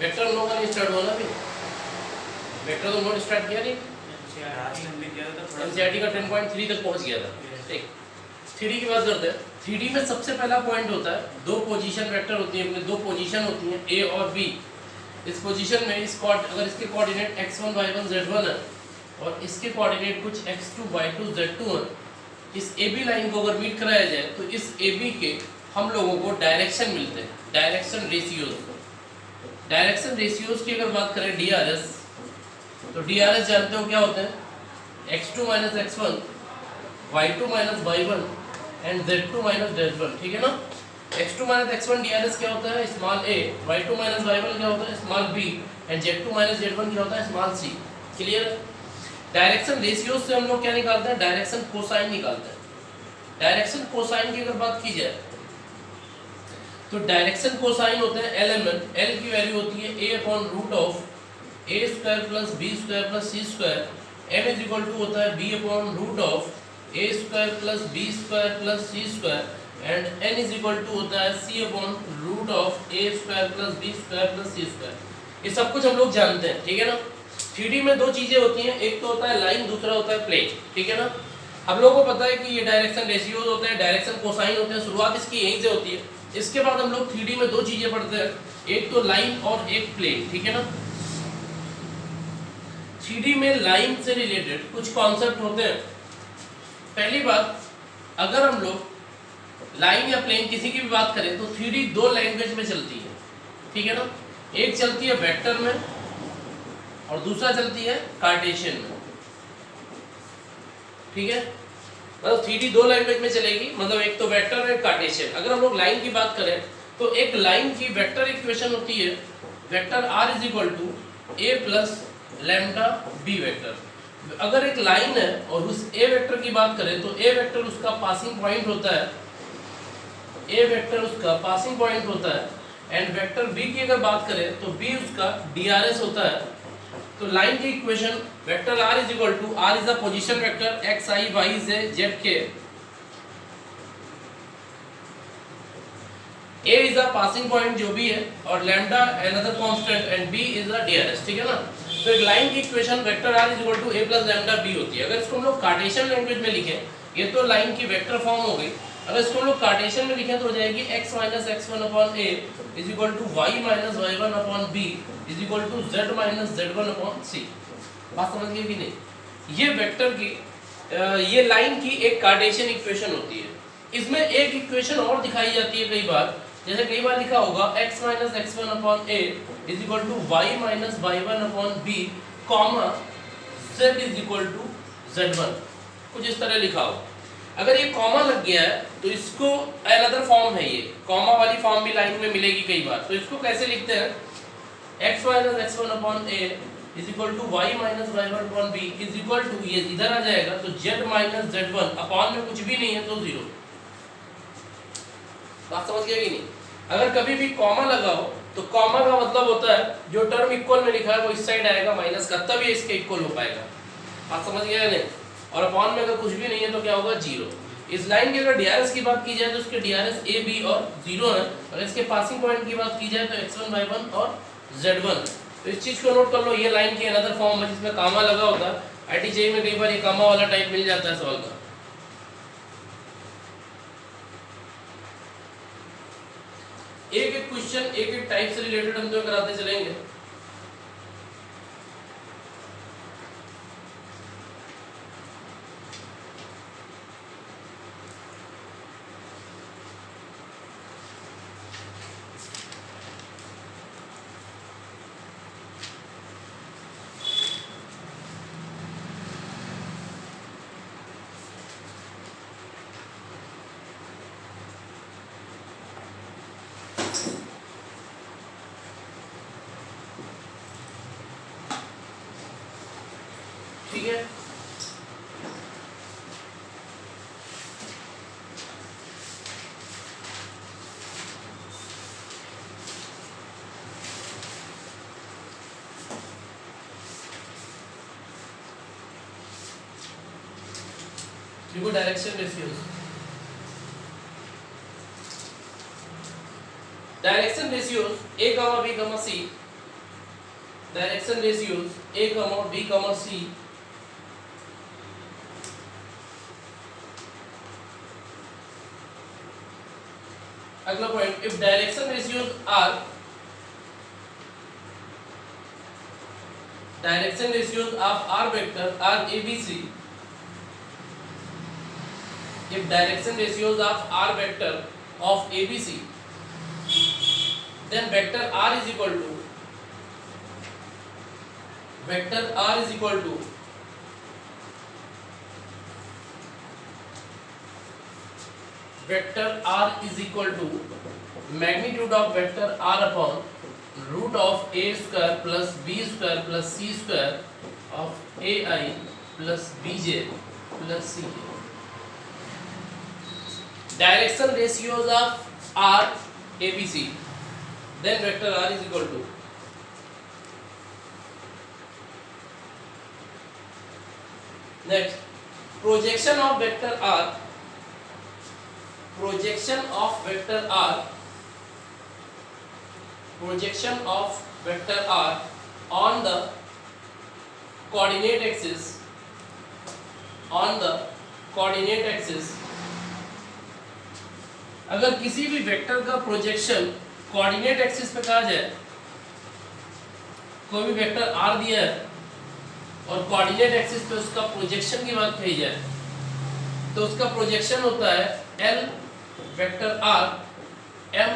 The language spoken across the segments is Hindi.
वेक्टर हम लोगों ने स्टार्ट हुआ ना अभी, वेक्टर तो नोट स्टार्ट किया नहीं, एनसीईआरटी का 10.3 तक पहुंच गया था। ठीक, थ्री की बात करते हैं। थ्री में सबसे पहला पॉइंट होता है, दो पोजीशन वेक्टर होती है, अपने दो पोजीशन होती हैं ए और बी। इस पोजीशन में अगर इसके कोऑर्डिनेट x1 y1 z1 है और इसके कोऑर्डिनेट कुछ x2 y2 z2 है, इस ए बी लाइन को अगर मीट कराया जाए तो इस ए बी के हम लोगों को डायरेक्शन मिलते हैं, डायरेक्शन रेशियोज। डायरेक्शन रेशियोज की अगर बात करें DRS, तो DRS जानते हो क्या होते हैं, x2 minus x1, y2 minus y1 and z2 minus z1। ठीक है ना। x2 माइनस x1 DRS क्या होता है, small a, y2 minus y1 क्या होता है, small b, and z2 minus z1 क्या होता है, small c। Clear. Direction ratios से हम लोग क्या निकालते हैं, डायरेक्शन कोसाइन निकालते हैं। डायरेक्शन कोसाइन की अगर बात की जाए तो डायरेक्शन कोसाइन होते हैं LMN। L की वैल्यू होती है a upon root of a square plus b square plus c square. m is equal to होता है b upon root of a square plus b square plus c square and n is equal to होता है c upon root of a square plus b square plus c square. ये सब कुछ हम लोग जानते हैं। ठीक है ना। 3D में दो चीजें होती हैं, एक तो होता है लाइन, दूसरा होता है प्लेन। ठीक है ना। हम लोगों को पता है कि ये डायरेक्शन रेशियोज होते हैं, डायरेक्शन कोसाइन होते हैं, शुरुआत इसकी यहीं से होती है। इसके बाद हम लोग 3D में दो चीजें पढ़ते हैं, एक तो लाइन और एक प्लेन। ठीक है ना। 3D में लाइन से रिलेटेड कुछ कॉन्सेप्ट होते हैं। पहली बात, अगर हम लोग लाइन या प्लेन किसी की भी बात करें तो 3D दो लैंग्वेज में चलती है। ठीक है ना। एक चलती है वेक्टर में और दूसरा चलती है कार्टेशियन में। ठीक है। मतलब 3D दो लैंग्वेज में चलेगी, मतलब एक तो वेक्टर और एक कार्टेशियन। अगर हम लोग लाइन की बात करें तो एक लाइन की वेक्टर इक्वेशन होती है vector r is equal to a plus lambda b vector. अगर एक लाइन है और उस a वेक्टर की बात करें तो a वेक्टर उसका पासिंग पॉइंट होता है, a वेक्टर उसका पासिंग पॉइंट होता है एंड वेक्टर b की अगर बात करें तो b उसका DRS होता है। तो लाइन की equation vector r is equal to, r is a position vector x i y z z k, a is a passing point जो भी है और lambda another constant and b is a DRS। ठीक है ना। तो एक लाइन की equation vector r is equal to a plus lambda b होती है। अगर इसको हम लोग कार्टेशियन लैंग्वेज में लिखें, ये तो लाइन की वेक्टर फॉर्म हो गई। अगर इसको हम लोग कार्टेशियन में लिखें तो हो जाएगी x minus x1 upon a is equal to y minus y1 upon b is equal to z minus z1 upon c। बात समझ गए कि नहीं। ये वेक्टर की ये लाइन की एक कार्टेशियन इक्वेशन होती है। इसमें एक इक्वेशन और दिखाई जाती है कई बार, जैसे कई बार लिखा होगा x minus x1 upon a is equal to y minus y1 upon b comma z is equal to z1, कुछ इस तरह लिखा हो। अगर ये कॉमा लग गया है तो इसको अनदर फॉर्म है, ये कॉमा वाली फॉर्म भी लाइन में मिलेगी कई बार। तो इसको कैसे लिखते हैं, x minus x1 upon a is equal to y minus y1 upon b is equal to, ये इधर आ जाएगा तो z माइनस z1 अपॉन में कुछ भी नहीं है तो 0। बात समझ गया कि नहीं। अगर कभी भी कॉमा लगा हो तो कॉमा का मतलब होता है जो टर्म इक्वल में लिखा है वो इस साइड आएगा माइनस का, तब ये इसके इक्वल हो पाएगा। बात समझ गया या नहीं। और अपॉन में अगर कुछ भी नहीं है तो क्या होगा, 0। इस लाइन की अगर DRS की बात की जाए तो इसके DRS a b और 0 है। अगर इसके पासिंग पॉइंट की बात की जाए तो x1 y1 और z1। तो इस चीज को नोट कर लो, ये लाइन की अनदर फॉर्म है जिसमें कामा लगा होता है। IIT में कई बार ये कामा वाला टाइप मिल जाता है सवाल का। एक एक क्वेश्चन एक एक टाइप से रिलेटेड हम तो कराते चलेंगे। ठीक है। देखो direction ratios, direction ratios a, b, c direction ratios A comma B comma C अगला point, if direction ratios are direction ratios of r vector are abc, if direction ratios of r vector of abc, then vector r is equal to vector r is equal to vector r is equal to magnitude of vector r upon root of a square plus b square plus c square of ai plus bj plus c. Direction ratios of r abc, then vector r is equal to next projection of vector r, projection of vector r, projection of vector r on the coordinate axis, on the coordinate axis, अगर किसी भी वेक्टर का प्रोजेक्शन कोऑर्डिनेट एक्सिस पे कहा जाए, कोई भी वेक्टर r दिया है और कोऑर्डिनेट एक्सिस पे उसका प्रोजेक्शन की बात कही जाए, तो उसका प्रोजेक्शन होता है l vector r, m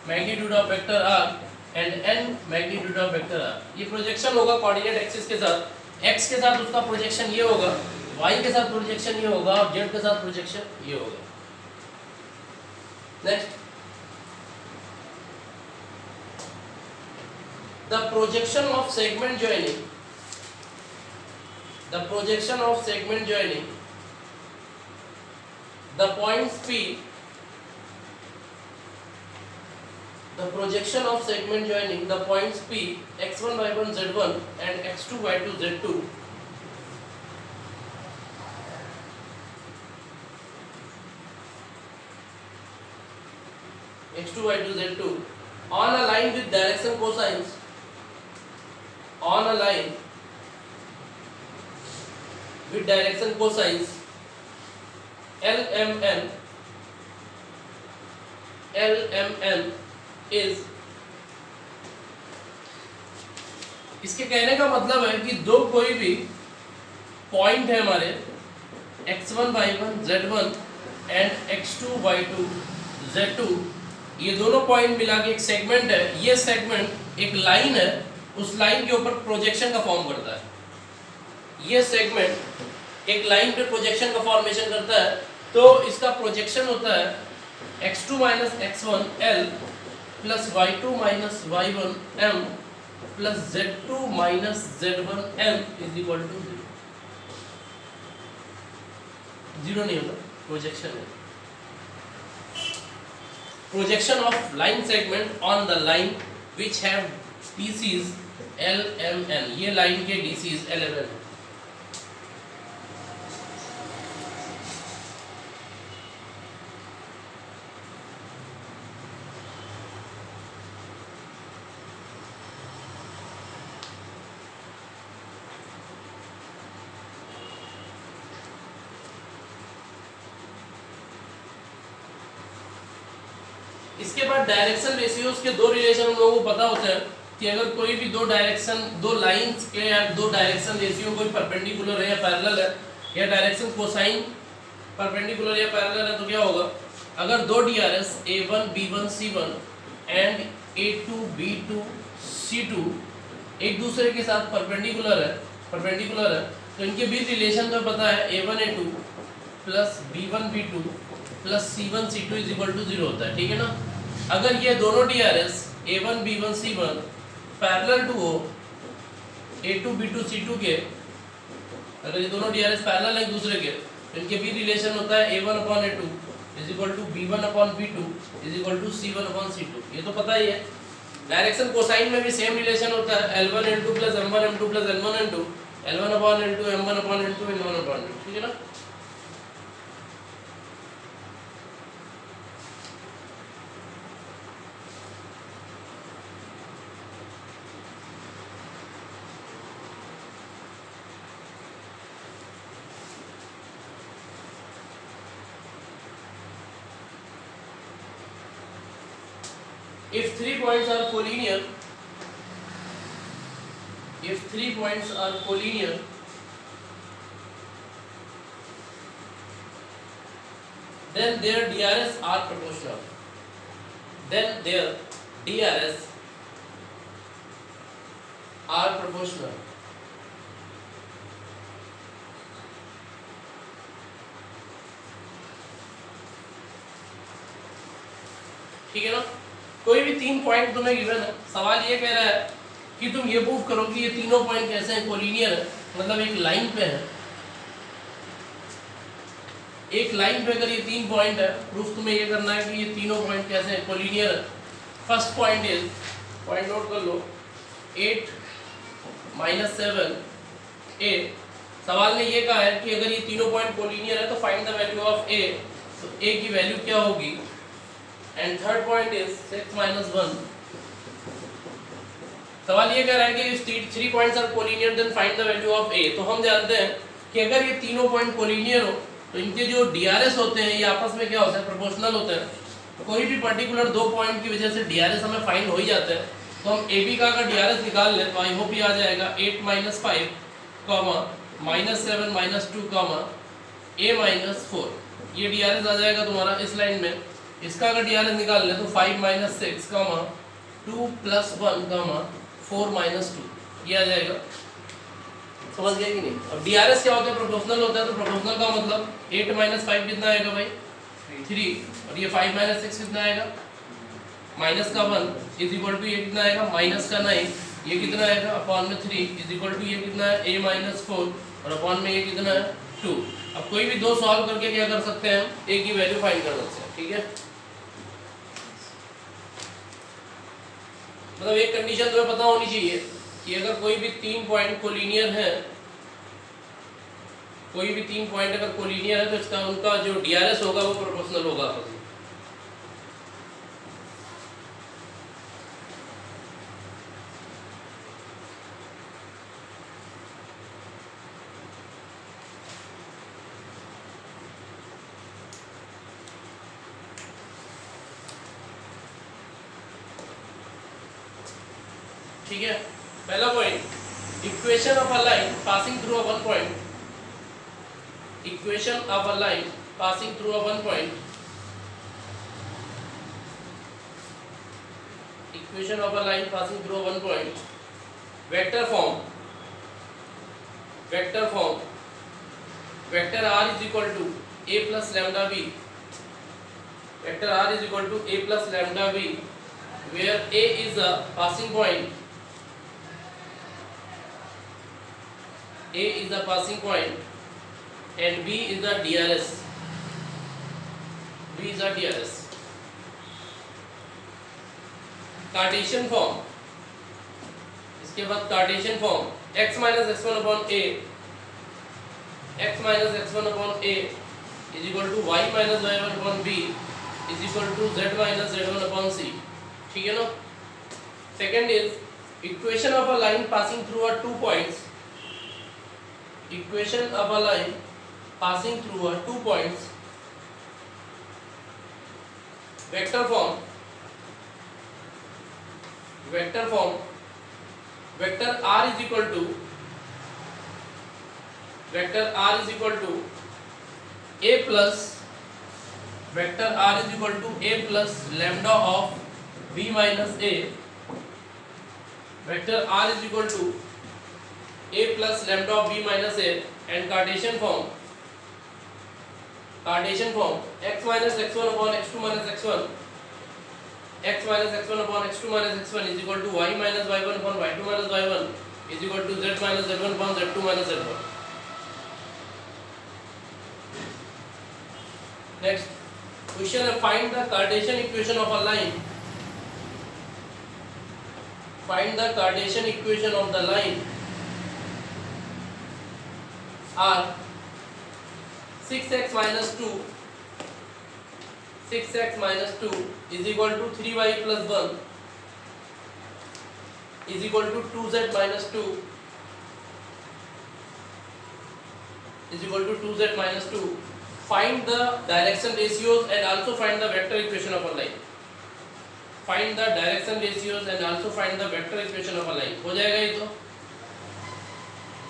magnitude of vector r and n magnitude of vector r. ये प्रोजेक्शन होगा कोऑर्डिनेट एक्सिस के साथ, x के साथ उसका प्रोजेक्शन ये होगा, y के साथ प्रोजेक्शन ये होगा और z के साथ प्रोजेक्शन ये होगा. Next, the projection of segment joining, the projection of segment joining the points P, the projection of segment joining the points P x1 y1 z1 and x2 y2 z2 x2 y2 z2 on a line with direction cosines, on a line with direction cosines LMN is, इसके कहने का मतलब है कि दो कोई भी पॉइंट है हमारे x1 y1 z1 and x2 y2 z2, ये दोनों पॉइंट मिला के एक सेगमेंट है. ये सेगमेंट एक लाइन है, उस लाइन के ऊपर प्रोजेक्शन का फॉर्म करता है. ये सेगमेंट एक लाइन पे प्रोजेक्शन का फॉर्मेशन करता है, तो इसका प्रोजेक्शन होता है x2 minus x1 l plus y2 minus y1 m plus z2 minus z1 m is equal to 0. Zero नहीं होगा, प्रोजेक्शन है. Projection of line segment on the line which have DCs L M N, ये लाइन के DCs L M N है. इसके बाद डायरेक्शन रेशियोज के दो रिलेशन हम लोगों को पता होते हैं कि अगर कोई भी दो डायरेक्शन, दो लाइंस के या दो डायरेक्शन रेशियो कोई परपेंडिकुलर है या पैरेलल है, या डायरेक्शन कोसाइन परपेंडिकुलर या पैरेलल है, तो क्या होगा? अगर दो DRS A1 B1 C1 and A2 B2 C2 एक दूसरे के साथ परपेंडिकुलर है, तो इनके बीच रिलेशन तो पता है A1 A2 plus B1 B2 plus C1 C2 is equal to 0 होता है. ठीक है ना. अगर ये दोनों DRS A1 B1 C1 parallel to हो A2 B2 C2 के, अगर ये दोनों DRS पैरेलल है एक दूसरे के, तो इनके बीच रिलेशन होता है A1 upon A2 is equal to B1 upon B2 is equal to C1 upon C2. ये तो पता ही है. डायरेक्शन कोसाइन में भी सेम रिलेशन होता है L1 L2 plus M1 M2 plus N1 N2 L1 upon L2 M1 upon N2 N1 upon N2. ठीक है ना. if 3 points are collinear, if 3 points are collinear, then their DRS are proportional. Then their DRS are proportional. ठीक है ना? कोई भी 3 पॉइंट तुम्हें गिवन है, सवाल ये कह रहा है कि तुम ये प्रूव करो कि ये तीनों पॉइंट कैसे हैं, कोलिनियर है, मतलब एक लाइन पे है। एक लाइन पे अगर ये 3 पॉइंट है, प्रूफ तुम्हें ये करना है कि ये तीनों पॉइंट कैसे हैं, कोलिनियर है। First point is, point note कर लो, 8 - 7 a। सवाल ने ये कहा है कि अगर ये तीनों पॉइंट कोलिनियर है तो find the value of a। तो a की वैल्यू क्या होगी? And third point is 6 - 1। सवाल ये कह रहा है कि if 3 points are collinear then find the value of a। तो हम जानते हैं कि अगर ये तीनों पॉइंट कोलिनियर हो तो इनके जो DRS होते हैं ये आपस में क्या होते हैं? प्रोपोर्शनल होते हैं। तो कोई भी पर्टिकुलर 2 पॉइंट की वजह से DRS हमें फाइंड हो ही जाता है। तो हम AB का अगर DRS निकाल लें तो आई होप ये आ जाएगा 8 - 5 -7 -2 a - 4। ये DRS आ जाएगा तुम्हारा इस लाइन में। इसका अगर DRS निकाल लें तो 5 - 6 2 + 1 4 - 2 ये आ जाएगा। समझ गए कि नहीं? अब DRS क्या होता है? प्रोपोर्शनल होता है। तो प्रोपोर्शनल का मतलब 8 - 5 कितना आएगा भाई? 3। और ये 5 - 6 कितना आएगा? माइनस का 1 इज इक्वल टू ये कितना आएगा? माइनस का 9 ये कितना आएगा? अपॉन में 3 इज इक्वल टू ये कितना है? a - 4 और अपॉन में ये कितना है? 2। अब कोई भी 2 सॉल्व करके क्या कर सकते हैं? a की वैल्यू फाइंड कर सकते हैं। ठीक है, मतलब एक कंडीशन तुम्हें पता होनी चाहिए कि अगर कोई भी 3 पॉइंट कोलिनियर है, कोई भी 3 पॉइंट अगर कोलिनियर है तो इसका उनका जो DRS होगा वो प्रोपोर्शनल होगा आपस में। ठीक है, पहला point, equation of a line passing through a one point, equation of a line passing through a one point, equation of a line passing through a one point, vector form, vector form, vector r is equal to a plus lambda b, vector r is equal to a plus lambda b, where a is a passing point, A is the passing point and B is the DRS. B is the DRS. Cartesian form, इसके बाद Cartesian form x - x1 upon a, x - x1 upon a is equal to y - y1 upon b is equal to z - z1 upon c. ठीक है ना? Second is equation of a line passing through a 2 points, equation of a line passing through 2 points, vector form, vector form, vector r is equal to, vector r is equal to a plus, vector r is equal to a plus lambda of b minus a, vector r is equal to a plus lambda of b minus a, and Cartesian form, Cartesian form x minus x1 upon x2 minus x1, x minus x1 upon x2 minus x1 is equal to y minus y1 upon y2 minus y1 is equal to z minus z1 upon z2 minus z1. Next question, find the Cartesian equation of a line, find the Cartesian equation of the line R 6x minus 2, 6x minus 2 is equal to 3y plus 1 is equal to 2z minus 2 is equal to 2z minus 2. Find the direction ratios and also find the vector equation of a line. Find the direction ratios and also find the vector equation of a line. हो जाएगा ये तो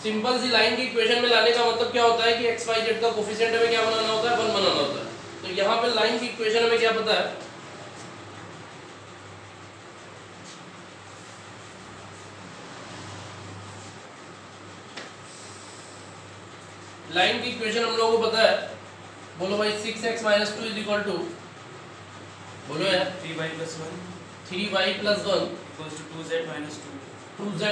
सिंपल सी लाइन की इक्वेशन में लाने का मतलब क्या होता है कि एक्स वाई जेड का कोफिशिएंट हमें क्या बनाना होता है, 1 बनाना होता है। तो यहाँ पे लाइन की इक्वेशन हमें क्या पता है, लाइन की इक्वेशन हम लोगों को पता है, बोलो भाई 6x - 2 इज इक्वल टू, बोलो यार 3y + 1 3y + 1 equals to 2z - 2 2z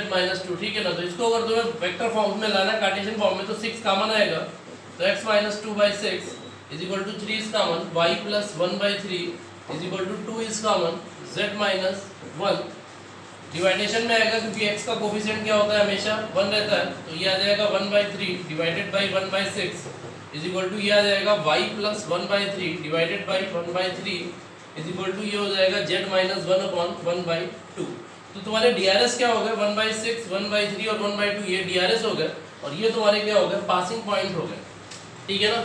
- 2, ठीक है ना। तो इसको अगर तुम्हें वेक्टर फॉर्म में लाना है, कार्टेशियन फॉर्म में, तो 6 कॉमन आएगा, तो x - 2/6 is equal to 3 is common, y + 1/3 is equal to 2 is common, z - 1 division में आएगा क्योंकि x का कोफिशिएंट क्या होता है, हमेशा 1 रहता है। तो ये आ जाएगा 1/3 divided by 1/6 is equal to ये आ जाएगा y + 1/3 divided by 1/3 is equal to ये हो जाएगा z - 1/1/2। तो तुम्हारे डीआरएस क्या हो गए, 1/6 1/3 और 1/2, ये डीआरएस हो गए और ये तुम्हारे क्या हो गए, पासिंग पॉइंट हो गए, ठीक है ना।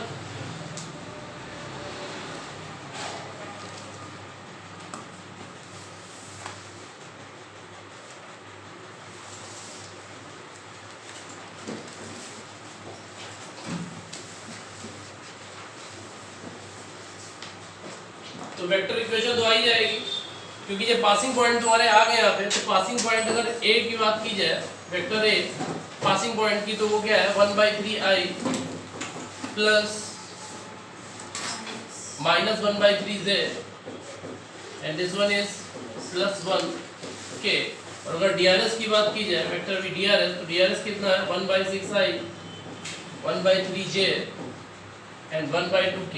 तो वेक्टर इक्वेशन तो आ ही जाएगी क्योंकि ये पासिंग पॉइंट तुम्हारे आ गए यहाँ पे। तो पासिंग पॉइंट अगर a की बात की जाए, वेक्टर a पासिंग पॉइंट की, तो वो क्या है, 1/3i plus -1/3j and this one is +1 k। और अगर डीआरएस की बात की जाए, वेक्टर v डीआरएस, तो डीआरएस कितना है, 1/6i 1/3j एंड 1/2k।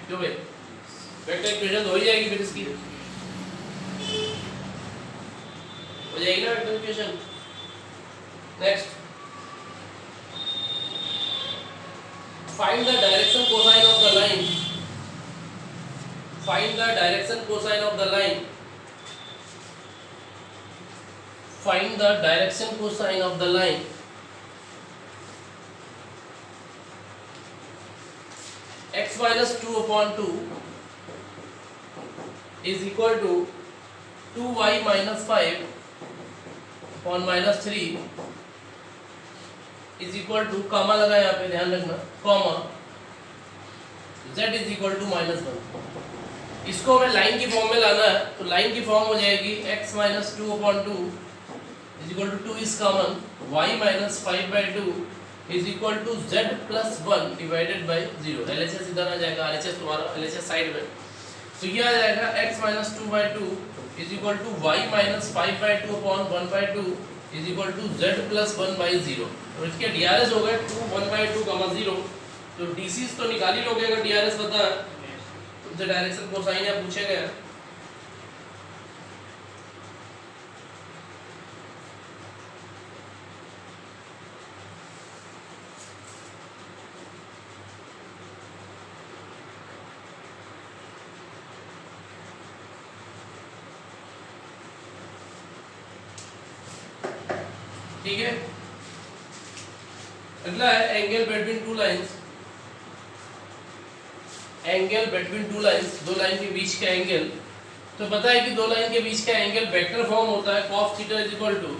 क्यों भाई, वेक्टर इक्वेशन हो ही जाएगी फिर इसकी, हो जाएगी ना vector equation. Next, find the direction cosine of the line, find the direction cosine of the line, find the direction cosine of the line x - 2/2 is equal to 2y - 5/-3 is equal to, comma लगा यहाँ पे, ध्यान रखना, comma z is equal to -1। इसको हमें लाइन की फॉर्म में लाना है, तो लाइन की फॉर्म हो जाएगी x - 2/2 is equal to 2 is common, y - 5/2 is equal to z + 1 divided by 0। LHS इधर आ जाएगा, RHS तुम्हारा LHS साइड में, तो ये आ जाएगा x - 2/2 is equal to y - 5/2/1/2 is equal to z + 1/0। और इसके डीआरएस हो गए 2 1/2, 0। तो डीसीज तो निकाल ही लोगे अगर डीआरएस पता है, तुमसे डायरेक्शन कोसाइन या पूछे गए। ठीक है, अगला है angle between two lines. Angle between two lines, दो लाइन के बीच का एंगल। तो पता है कि दो लाइन के बीच का एंगल वेक्टर फॉर्म होता है, cos theta is equal to,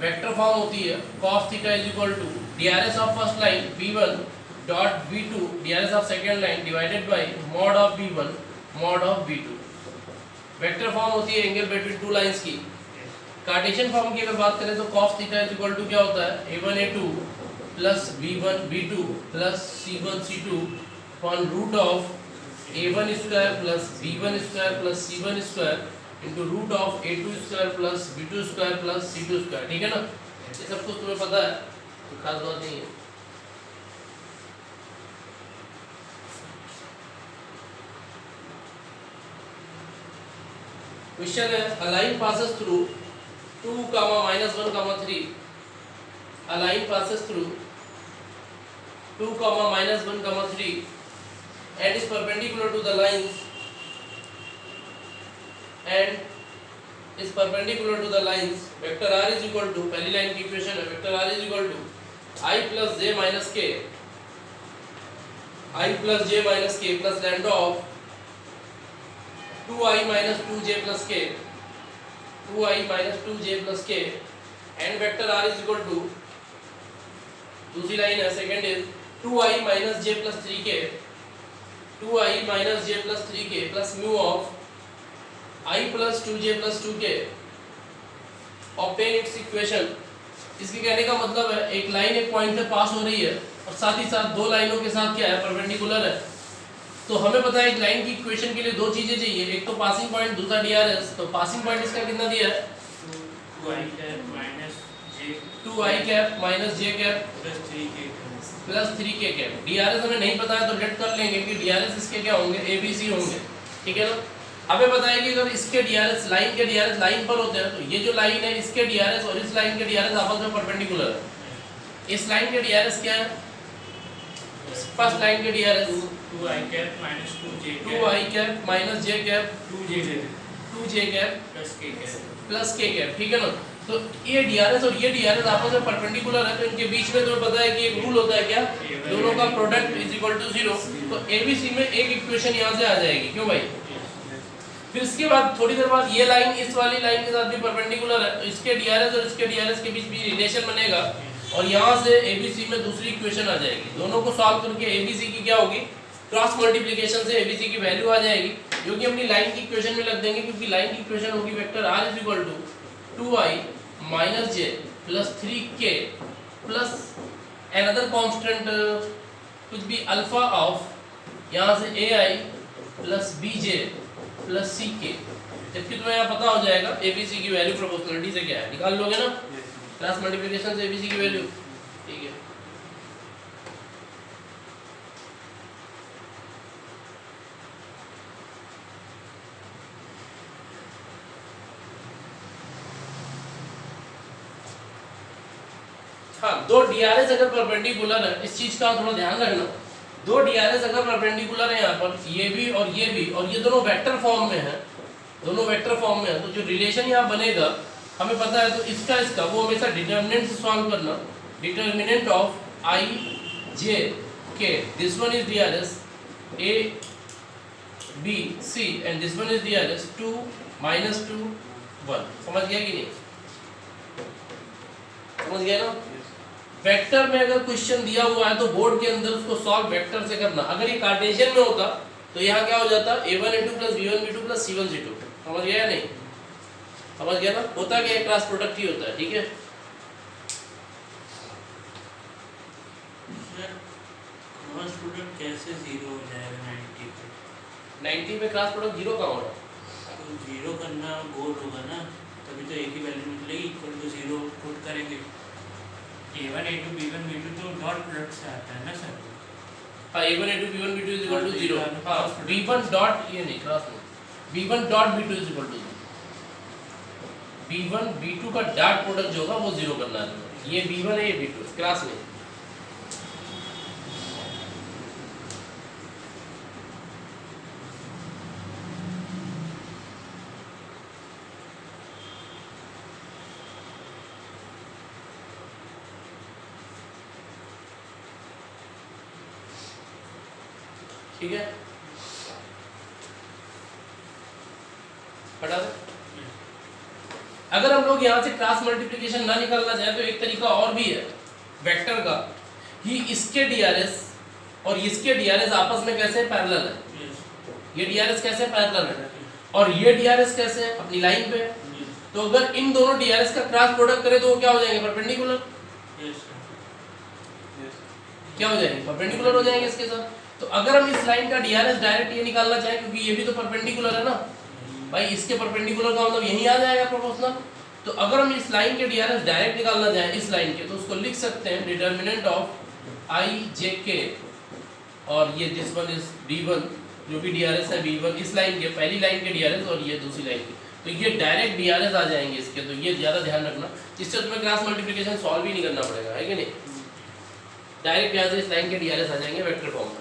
vector form होती है cos theta is equal to DRS of first line v1 dot v2 DRS of second line divided by mod of v1 mod of v2। Vector form होती है एंगल बिटवीन टू लाइंस की। कार्टेशियन फॉर्म की अगर बात करें तो cos theta is equal to क्या होता है, a1 a2 plus b1 b2 plus c1 c2 upon root of a1 square plus b1 square plus c1 square into root of a2 square plus b2 square plus c2 square. ठीक है ना, ये सब कुछ तुम्हें पता है, तो खास बात नहीं है। क्वेश्चन है, a line passes through 2, -1, 3, a line passes through 2, -1, 3 and is perpendicular to the lines and is perpendicular to the lines। Vector r is equal to, पहली लाइन की इक्वेशन है, vector r is equal to I plus j minus k, I plus j minus k plus lambda of 2i minus 2j plus k, 2i minus 2j plus k and vector r is equal to, दूसरी लाइन है second is 2i minus j plus 3k, 2i minus j plus 3k plus mu of I plus 2j plus 2k obtain its equation। इसके कहने का मतलब है एक लाइन एक पॉइंट से पास हो रही है और साथ ही साथ दो लाइनों के साथ क्या है परपेंडिकुलर है, तो हमें पता है एक लाइन की इक्वेशन के लिए दो चीजें चाहिए, एक तो पासिंग पॉइंट दूसरा डीआरएस। तो पासिंग पॉइंट इसका कितना दिया है 2i cap minus j 2i cap minus j cap plus 3k plus 3k cap. DRS हमें नहीं पता है तो लेट कर लेंगे कि डीआरएस इसके क्या होंगे एबीसी होंगे, ठीक है ना। हमें पता है कि अगर इसके डीआरएस लाइन के डीआरएस लाइन पर होते हैं तो ये जो लाइन है इसके डीआरएस और इस लाइन के डीआरएस आपस में परपेंडिकुलर है। इस लाइन के डीआरएस क्या है, फर्स्ट लाइन के DRS 2i cap minus 2j cap 2i cap minus j cap 2j cap plus k cap plus k cap, ठीक है ना। तो ये डीआरएस और ये डीआरएस आपस में परपेंडिकुलर है तो इनके बीच में तो पता है कि एक रूल होता है क्या, दोनों का प्रोडक्ट इज इक्वल टू 0। तो एबीसी में एक इक्वेशन यहाँ से आ जाएगी, क्यों भाई। फिर इसके बाद थोड़ी देर बाद ये लाइन इस वाली लाइन के साथ भी परपेंडिकुलर है तो इसके डीआरएस और इसके डीआरएस के बीच भी रिलेशन बनेगा और यहाँ से एबीसी में दूसरी इक्वेशन आ जाएगी। दोनों को सॉल्व करके एबीसी की क्या होगी, क्रॉस मल्टीप्लिकेशन से एबीसी की वैल्यू आ जाएगी जो कि अपनी लाइन की इक्वेशन में लग देंगे, क्योंकि लाइन की इक्वेशन होगी vector r is equal to 2i minus j plus 3k plus another constant कुछ भी अल्फा ऑफ यहाँ से ai plus bj प्लस सी के, जबकि तुम्हें यहाँ पता हो जाएगा एबीसी की वैल्यू प्रोपोर्शनलिटी से क्या है, निकाल लोगे ना क्रॉस मल्टीप्लिकेशन से एबीसी की वैल्यू, ठीक है। हाँ, दो डीआरएस अगर परपेंडिकुलर है, इस चीज का थोड़ा ध्यान रखना, दो डीआरएस अगर परपेंडिकुलर है यहाँ पर ये भी और ये दोनों वेक्टर फॉर्म में है, दोनों वेक्टर फॉर्म में है, तो जो रिलेशन यहाँ बनेगा हमें पता है, तो इसका वो हमेशा डिटर्मिनेंट से सॉल्व करना, determinant of I J K, this one is DRS A B C and this one is DRS 2 minus 2 1। समझ गया कि नहीं, समझ गया ना। वेक्टर में अगर क्वेश्चन दिया हुआ है तो बोर्ड के अंदर उसको सॉल्व वेक्टर से करना। अगर ये कार्टेशियन में होता तो यहाँ क्या हो जाता a1 a2 plus b1 b2 plus c1 c2। समझ गया या नहीं, समझ गया ना, होता क्या है क्रॉस प्रोडक्ट ही होता है, ठीक है। क्रॉस प्रोडक्ट कैसे 0 हो जाएगा 90 पे, 90 पे क्रॉस प्रोडक्ट 0 कहाँ हो रहा है, तो 0 करना गोल होगा ना, तभी तो एक ही वैल्यू निकलेगी, इक्वल टू 0 पुट करेंगे। a1 a2 b1 b2 तो डॉट प्रोडक्ट से आता है ना सर। हाँ a1 a2 b1 b2 is equal to 0। हाँ b1 डॉट ये नहीं क्रॉस नहीं, b1 dot b2 is equal to 0। b1 b2 का डॉट प्रोडक्ट जो होगा वो 0 करना है, ये b1 है ये b2 क्रॉस नहीं। ठीक है, हटा दो। अगर हम लोग यहाँ से क्रॉस मल्टीप्लिकेशन ना निकालना चाहे तो एक तरीका और भी है वेक्टर का, कि इसके डीआरएस और इसके डीआरएस आपस में कैसे पैरेलल है, ये डीआरएस कैसे पैरेलल है और ये डीआरएस कैसे है अपनी लाइन पे। तो अगर इन दोनों डीआरएस का क्रॉस प्रोडक्ट करें तो वो क्या हो जाएंगे परपेंडिकुलर, क्या हो जाएंगे परपेंडिकुलर हो जाएंगे इसके साथ। तो अगर हम इस लाइन का डीआरएस डायरेक्ट ये निकालना चाहें, क्योंकि ये भी तो परपेंडिकुलर है ना भाई, इसके परपेंडिकुलर का मतलब यही आ जाएगा प्रोपोर्शनल। तो अगर हम इस लाइन के डीआरएस डायरेक्ट निकालना चाहें इस लाइन के, तो उसको लिख सकते हैं डिटर्मिनेंट ऑफ आई जे के और ये दिस वन इज b1 जो भी डीआरएस है b1 इस लाइन के पहली लाइन के डीआरएस और ये दूसरी लाइन के, तो ये डायरेक्ट डीआरएस आ जाएंगे इसके। तो ये ज़्यादा ध्यान रखना, इससे तुम्हें क्रॉस मल्टीप्लिकेशन सॉल्व ही नहीं करना पड़ेगा, है कि नहीं, डायरेक्ट यहाँ से इस लाइन के डीआरएस आ जाएंगे वेक्टर फॉर्म में।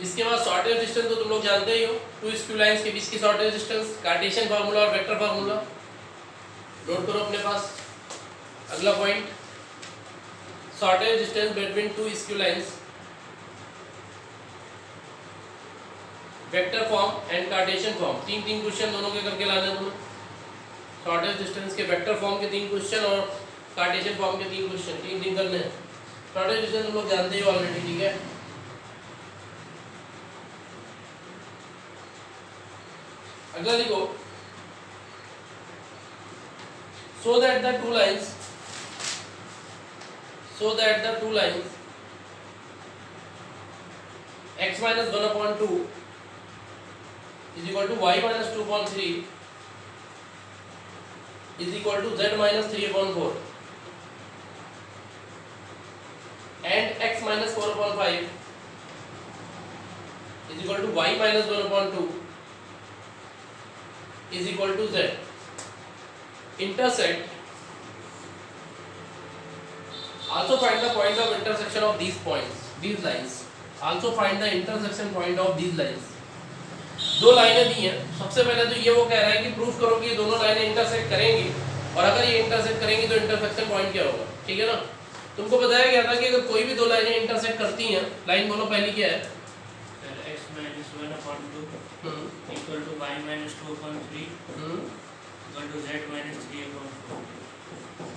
इसके बाद शॉर्टेज डिस्टेंस तो तुम लोग जानते ही हो, टू स्क्यू लाइंस के बीच की शॉर्टेज डिस्टेंस, कार्टेशियन फार्मूला और वेक्टर फार्मूला नोट करो अपने पास। अगला point, shortage distance between to skew lines, vector form and Cartesian form. तीन तीन क्वेश्चन दोनों के करके लाने दोनों। शॉर्टेज डिस्टेंस के वेक्टर फॉर्म के 3 क्वेश्चन और कार्टेशियन फॉर्म के 3 क्वेश्चन, तीन तीन करने हैं। शॉर्टेज डिस्टेंस तुम लोग जानते ही ऑलरेडी, ठीक है। अगला देखो, so that the two lines x minus 1 upon 2 is equal to y minus 2 upon 3 is equal to z minus 3 upon 4 and x minus 4 upon 5 is equal to y minus 1 upon 2 is equal to z. Intersect. Also find the point of intersection of these points, these lines. Also find the intersection point of these lines. दो लाइनें दी हैं। सबसे पहले तो ये वो कह रहा है कि प्रूफ करो कि ये दोनों लाइनें इंटरसेक्ट करेंगी, और अगर ये इंटरसेक्ट करेंगी तो इंटरसेक्शन पॉइंट क्या होगा, ठीक है ना। तुमको बताया गया था कि अगर कोई भी दो लाइनें इंटरसेक्ट करती हैं, लाइन बोलो पहली क्या है, x minus 1 upon 2 equal to y minus 2 upon 3 equal to z minus 3 upon 4.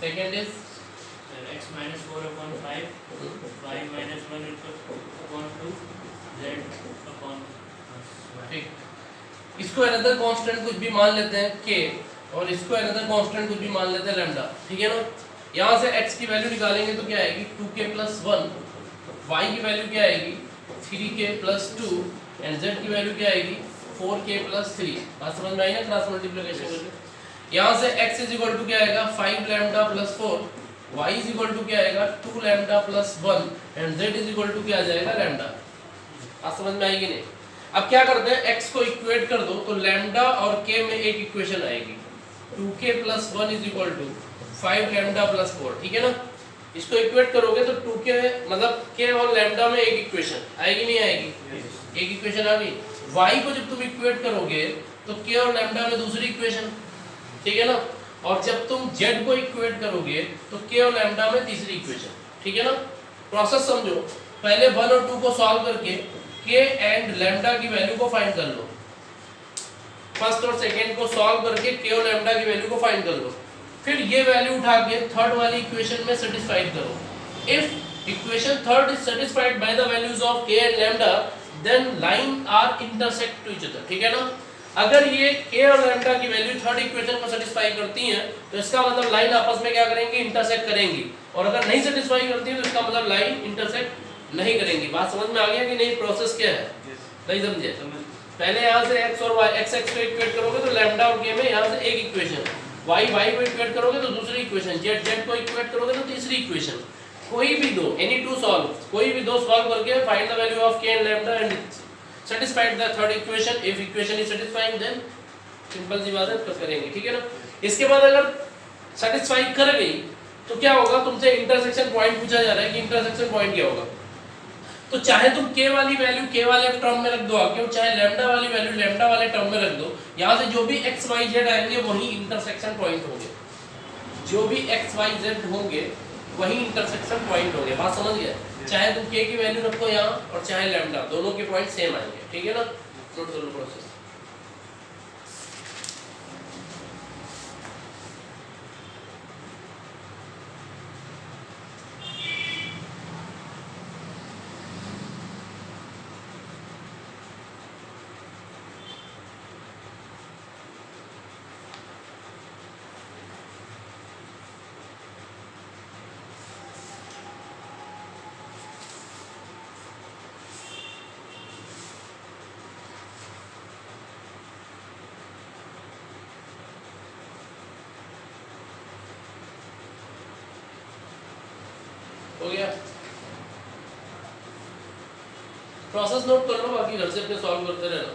Second is x minus 4 upon 5 y minus 1 upon 2 z upon 1. ठीक। इसको अनदर कांस्टेंट कुछ भी मान लेते हैं k, और इसको अनदर कांस्टेंट कुछ भी मान लेते हैं लैम्डा, ठीक है ना। यहाँ से x की वैल्यू निकालेंगे तो क्या आएगी 2k plus 1, y की वैल्यू क्या आएगी 3k plus 2 एंड z की वैल्यू क्या आएगी 4k plus 3। बात समझ में आई ना क्रॉस मल्टीप्लिकेशन करके। यहाँ से x इज इक्वल टू क्या आएगा 5 lambda plus 4, y is equal to क्या आएगा 2 lambda plus 1 and z is equal to क्या आ जाएगा लैम्डा। बात समझ में आएगी नहीं। अब क्या करते हैं, x को इक्वेट कर दो तो लैम्डा और k में एक इक्वेशन आएगी 2k plus 1 is equal to 5 lambda plus 4, ठीक है ना। इसको इक्वेट करोगे तो 2k मतलब k और लैम्डा में एक इक्वेशन आएगी, नहीं आएगी, एक इक्वेशन आ गई। y को जब तुम इक्वेट करोगे तो k और लैम्डा में दूसरी इक्वेशन, ठीक है ना। और जब तुम z को इक्वेट करोगे तो k और लैम्डा में तीसरी इक्वेशन, ठीक है ना। प्रोसेस समझो, पहले 1 और 2 को सॉल्व करके k एंड लैम्डा की वैल्यू को फाइंड कर लो। फर्स्ट और सेकंड को सॉल्व करके k और लैम्डा की वैल्यू को फाइंड कर लो, फिर ये वैल्यू उठा के थर्ड वाली इक्वेशन में सेटिस्फाइड करो। If equation third is satisfied by the values of k and lambda then line are intersect to each other, ठीक है ना। अगर ये k और लैम्डा की वैल्यू थर्ड इक्वेशन को सेटिस्फाई करती हैं तो इसका मतलब लाइन आपस में क्या करेंगी, इंटरसेक्ट करेंगी, और अगर नहीं सेटिस्फाई करती है तो इसका मतलब लाइन इंटरसेक्ट नहीं करेंगी। बात समझ में आ गया कि नहीं, प्रोसेस क्या है, नहीं समझे। पहले यहाँ से x और y, x को इक्वेट करोगे तो लैम्डा और k में यहाँ से एक इक्वेशन, y को इक्वेट करोगे तो दूसरी इक्वेशन, z को इक्वेट करोगे तो तीसरी इक्वेशन। कोई भी दो, एनी टू सॉल्व, कोई भी दो सॉल्व करके find the value of k and lambda and satisfied the third equation. If equation is satisfying then simple सी बात है करेंगे, ठीक है ना। इसके बाद अगर सेटिस्फाई कर गई तो क्या होगा, तुमसे इंटरसेक्शन पॉइंट पूछा जा रहा है कि इंटरसेक्शन पॉइंट क्या होगा। तो चाहे तुम k वाली वैल्यू k वाले टर्म में रख दो आके, चाहे लैम्डा वाली वैल्यू लैम्डा वाले टर्म में रख दो, यहाँ से जो भी x y z आएंगे वही इंटरसेक्शन पॉइंट होंगे, जो भी x y z होंगे वही इंटरसेक्शन पॉइंट होंगे। बात समझ गए। चाहे तुम k की वैल्यू रखो यहाँ और चाहे लैम्डा, दोनों के पॉइंट सेम आएंगे, ठीक है ना। नोट कर लो प्रोसेस। हो गया, प्रोसेस नोट कर लो, बाकी घर से अपने सॉल्व करते रहना।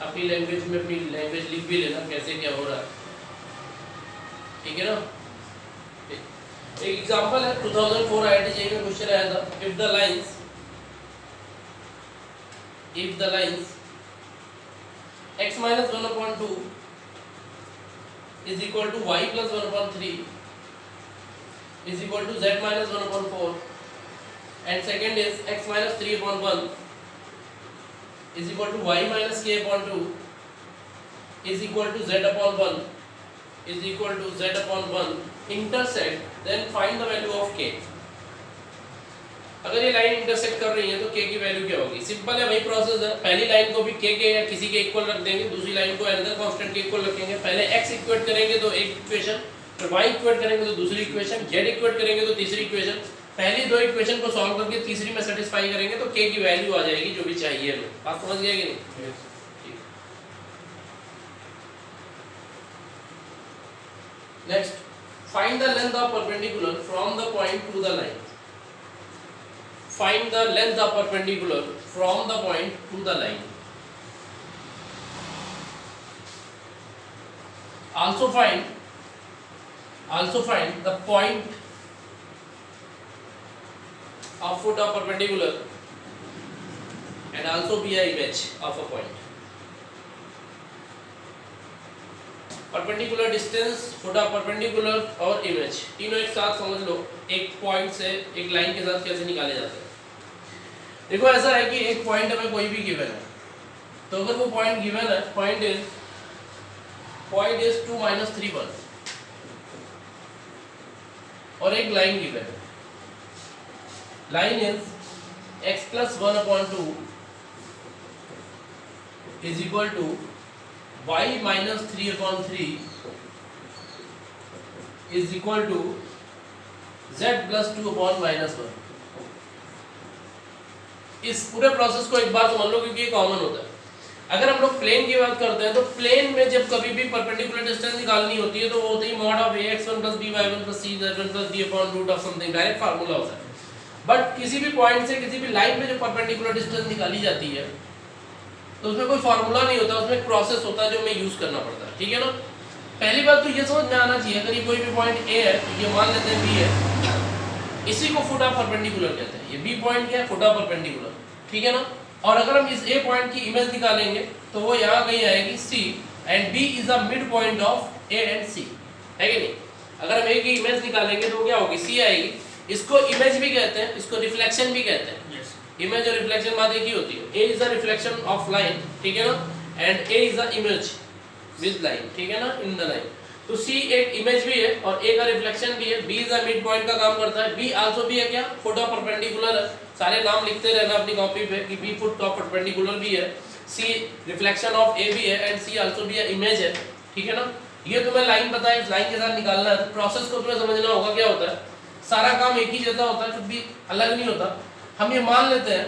अपनी लैंग्वेज में अपनी लैंग्वेज लिख भी लेना कैसे क्या हो रहा है, ठीक है ना। एक एग्जांपल है 2004 IIT JEE में क्वेश्चन आया था, if the lines x minus 1/2 is equal to y plus 1/3 is equal to z minus 1/4 and second is x minus 3/1 is equal to y minus k/2 is equal to z/1 is equal to z/1 intersect, then find the value of k. अगर ये लाइन इंटरसेक्ट कर रही है तो k की वैल्यू क्या होगी? सिंपल है, वही प्रोसेस है। पहली लाइन को भी k के या किसी के इक्वल रख देंगे, दूसरी लाइन को अनदर कांस्टेंट के इक्वल रखेंगे। पहले x इक्वेट करेंगे तो एक इक्वेशन, फिर y इक्वेट करेंगे तो दूसरी इक्वेशन, z इक्वेट करेंगे तो तीसरी इक्वेशन। पहली दो इक्वेशन को सॉल्व करके तीसरी में सेटिस्फाई करेंगे तो k की वैल्यू आ जाएगी जो भी चाहिए हमें। बात समझ गए कि नहीं? Next, find the length of perpendicular from the point to the line. Find the length of perpendicular from the point to the line. Also find the point of foot of perpendicular and also be a image of a point. Perpendicular distance, foot of perpendicular और इमेज, तीनों एक साथ समझ लो। एक पॉइंट से एक लाइन के साथ कैसे निकाले जाते हैं। देखो ऐसा है कि एक पॉइंट हमें कोई भी गिवन है, तो अगर वो पॉइंट गिवन है, पॉइंट इज 2 - 3 1 और एक लाइन गिवन है, line is x + 1/2 is equal to y - 3/3 is equal to z + 2/-1। इस पूरे प्रोसेस को एक बार समझ लो क्योंकि ये कॉमन होता है। अगर हम लोग प्लेन की बात करते हैं तो प्लेन में जब कभी भी परपेंडिकुलर डिस्टेंस निकालनी होती है तो वो होती है mod of ax1 + by1 + cz1 + d/√of something, direct formula होता है। बट किसी भी पॉइंट से किसी भी लाइन में जो परपेंडिकुलर डिस्टेंस निकाली जाती है तो उसमें कोई फार्मूला नहीं होता, उसमें एक प्रोसेस होता है जो हमें यूज करना पड़ता है। ठीक है ना? पहली बात तो ये समझ में आना चाहिए, अगर ये कोई भी पॉइंट A है तो ये मान लेते हैं B है, इसी को फुट ऑफ परपेंडिकुलर कहते हैं। ये B पॉइंट क्या है? Foot of perpendicular. ठीक है ना? और अगर हम इस A पॉइंट की इमेज निकालेंगे तो वो यहाँ कहीं आएगी C and B is the mid point of A and C, है कि नहीं? अगर हम A की इमेज निकालेंगे तो क्या होगी? C आएगी। इसको इमेज भी कहते हैं, इसको रिफ्लेक्शन भी कहते हैं। इमेज और रिफ्लेक्शन बात एक ही होती है। A is the reflection of line, ठीक है ना, and A is the image with line, ठीक है ना, इन द लाइन। तो C एक इमेज भी है और A का रिफ्लेक्शन भी है। B is the mid point का काम करता है। B आल्सो भी है क्या? फुट ऑफ परपेंडिकुलर है। सारे नाम लिखते रहना अपनी कॉपी पे कि B फुट ऑफ परपेंडिकुलर भी है, C रिफ्लेक्शन ऑफ A भी है एंड C आल्सो भी है, इमेज है। ठीक है ना? ये तुम्हें लाइन पता है, इस लाइन के साथ निकालना है। तो प्रोसेस को तुम्हें समझना होगा क्या होता है। सारा काम एक ही जैसा होता है, कुछ भी अलग नहीं होता। हम ये मान लेते हैं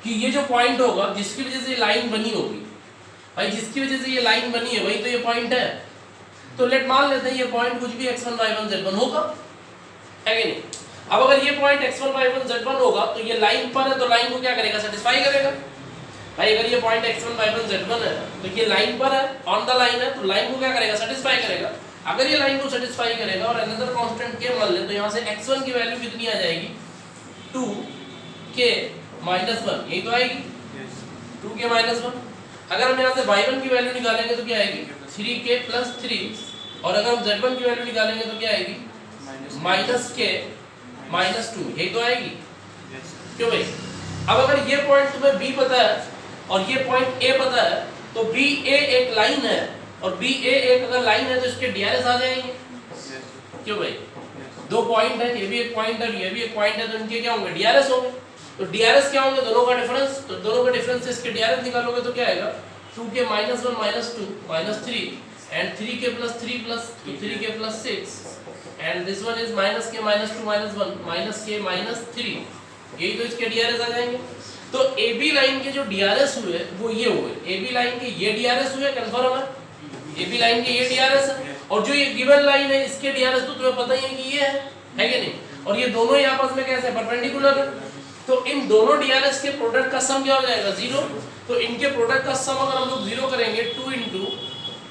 कि ये जो पॉइंट होगा जिसकी वजह से ये लाइन बनी होगी, भाई जिसकी वजह से ये लाइन बनी है वही तो ये पॉइंट है। तो लेट मान लेते हैं ये पॉइंट कुछ भी x1 y1 z1 होगा, है कि नहीं? अब अगर ये पॉइंट x1 y1 z1 होगा तो ये लाइन पर है तो लाइन को क्या करेगा? सेटिस्फाई करेगा। भाई अगर ये पॉइंट x1 y1 z1 है तो ये लाइन पर है, ऑन द लाइन है, तो लाइन को क्या करेगा? सेटिस्फाई करेगा। अगर ये लाइन को सेटिस्फाई करेगा और अनदर कांस्टेंट k मान ले तो यहाँ से x1 की वैल्यू कितनी आ जाएगी? 2k - 1, यही तो आएगी। 2k - 1। अगर हम यहाँ से y1 की वैल्यू निकालेंगे तो क्या आएगी? 3k + 3, और अगर हम z1 की वैल्यू निकालेंगे तो क्या आएगी? -k - 2, यही तो आएगी। क्यों भाई? अब अगर ये पॉइंट तुम्हें B पता है और ये पॉइंट A पता है तो BA एक लाइन है और BA एक अगर लाइन है तो इसके DRS आ जाएंगे। क्यों भाई? दो पॉइंट है, ये भी एक पॉइंट है, ये भी एक पॉइंट है, तो इनके क्या होंगे? DRS होंगे। तो DRS क्या होंगे? दोनों का डिफरेंस। तो दोनों का डिफरेंस से इसके DRS निकालोगे तो क्या आएगा? 2k - 1 - 2 - 3 and 3k + 3 + 3k + 6 and this one is -k - 2 - 1 -k - 3, यही तो इसके DRS आ जाएंगे। तो AB लाइन के जो DRS हुए वो ये हुए, AB लाइन के ये DRS हुए, कंफर्म है? AB लाइन के ये DRS है और जो ये गिवन लाइन है इसके DRS तो तुम्हें पता ही है कि ये है कि नहीं? और ये दोनों ही आपस में कैसे परपेंडिकुलर है, तो इन दोनों DRS के प्रोडक्ट का सम क्या हो जाएगा? 0। तो इनके प्रोडक्ट का सम अगर हम लोग 0 करेंगे 2 ×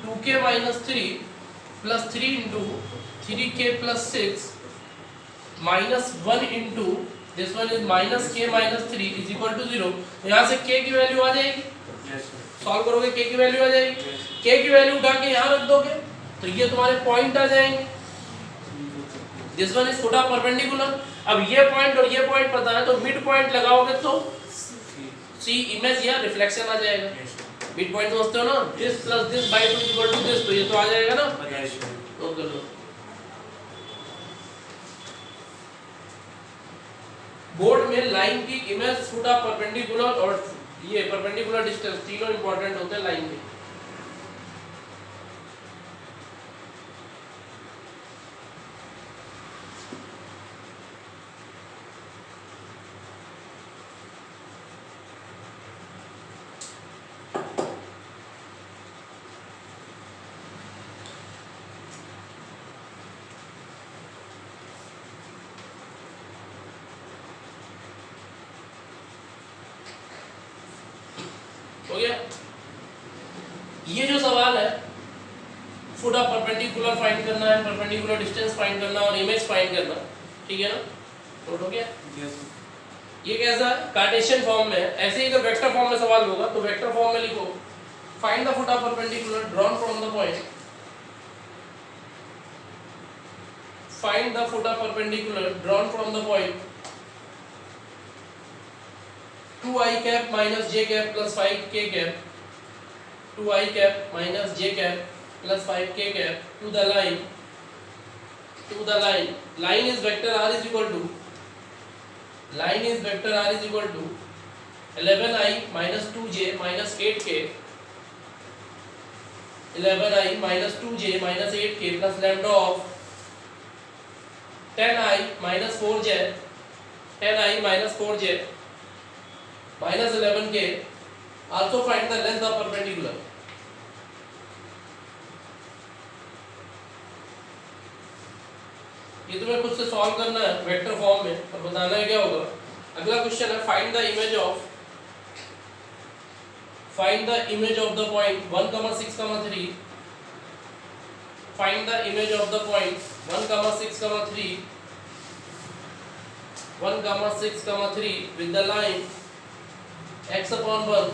2k - 3 + 3 × 3k plus 6 minus 1 into this one is minus k minus 3 is equal to 0। यहाँ से k की वैल्यू आ जाएगी, सॉल्व करोगे k की वैल्यू आ जाएगी, k की वैल्यू उठा के यहाँ रख दोगे तो ये तुम्हारे पॉइंट आ जाएंगे। दिस वन इज थोड़ा परपेंडिकुलर। अब ये पॉइंट और ये पॉइंट पता है तो मिड पॉइंट लगाओगे तो सी इमेज या रिफ्लेक्शन आ जाएगा। मिड पॉइंट समझते हो ना, this plus this by 2 equal to this, तो ये तो आ जाएगा ना। तो कर लो। बोर्ड में लाइन की इमेज थोड़ा परपेंडिकुलर और ये परपेंडिकुलर डिस्टेंस तीनों इंपॉर्टेंट होते हैं लाइन में। हो गया। ये जो सवाल है फुट ऑफ परपेंडिकुलर फाइंड करना है, परपेंडिकुलर डिस्टेंस फाइंड करना और इमेज फाइंड करना, ठीक है ना। नोट हो गया। ये कैसा है, कार्टेशियन फॉर्म में। ऐसे ही अगर वेक्टर फॉर्म में सवाल होगा तो वेक्टर फॉर्म में लिखो find the foot of perpendicular drawn from the point, find the foot of perpendicular drawn from the point 2i cap minus j cap plus 5k cap, 2i cap minus j cap plus 5k cap to the line, line is vector r is equal to, line is vector r is equal to 11i minus 2j minus 8k, 11i minus 2j minus 8k plus lambda of 10i minus 4j, 10i minus 4j minus 11k, also find the length of perpendicular। ये तुम्हें खुद से सॉल्व करना है वेक्टर फॉर्म में और बताना है क्या होगा। अगला क्वेश्चन है find the image of, find the image of the point 1, 6, 3, find the image of the point 1, 6, 3, 1, 6, 3 with the line x upon 1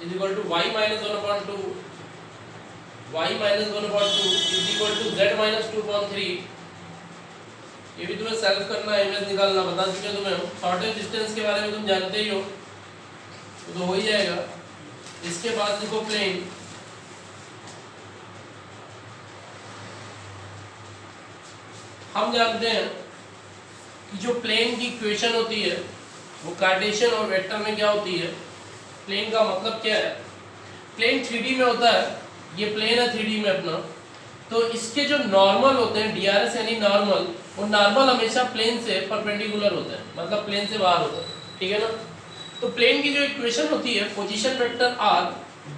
is equal to y minus 1 upon 2, y minus 1 upon 2 is equal to z minus 2 upon 3। ये भी तुम्हें सेल्फ करना है, इमेज निकालना बता चुके तुम्हें। शॉर्टेज डिस्टेंस के बारे में तुम जानते ही हो तो हो ही जाएगा। इसके बाद देखो प्लेन, हम जानते हैं कि जो प्लेन की इक्वेशन होती है वो कार्टेशियन और वेक्टर में क्या होती है। प्लेन का मतलब क्या है, प्लेन 3D में होता है, ये प्लेन है 3D में अपना, तो इसके जो नॉर्मल होते हैं DRS यानी नॉर्मल, वो नॉर्मल हमेशा प्लेन से परपेंडिकुलर होते हैं, मतलब प्लेन से बाहर होते हैं, ठीक है ना। तो प्लेन की जो इक्वेशन होती है position vector r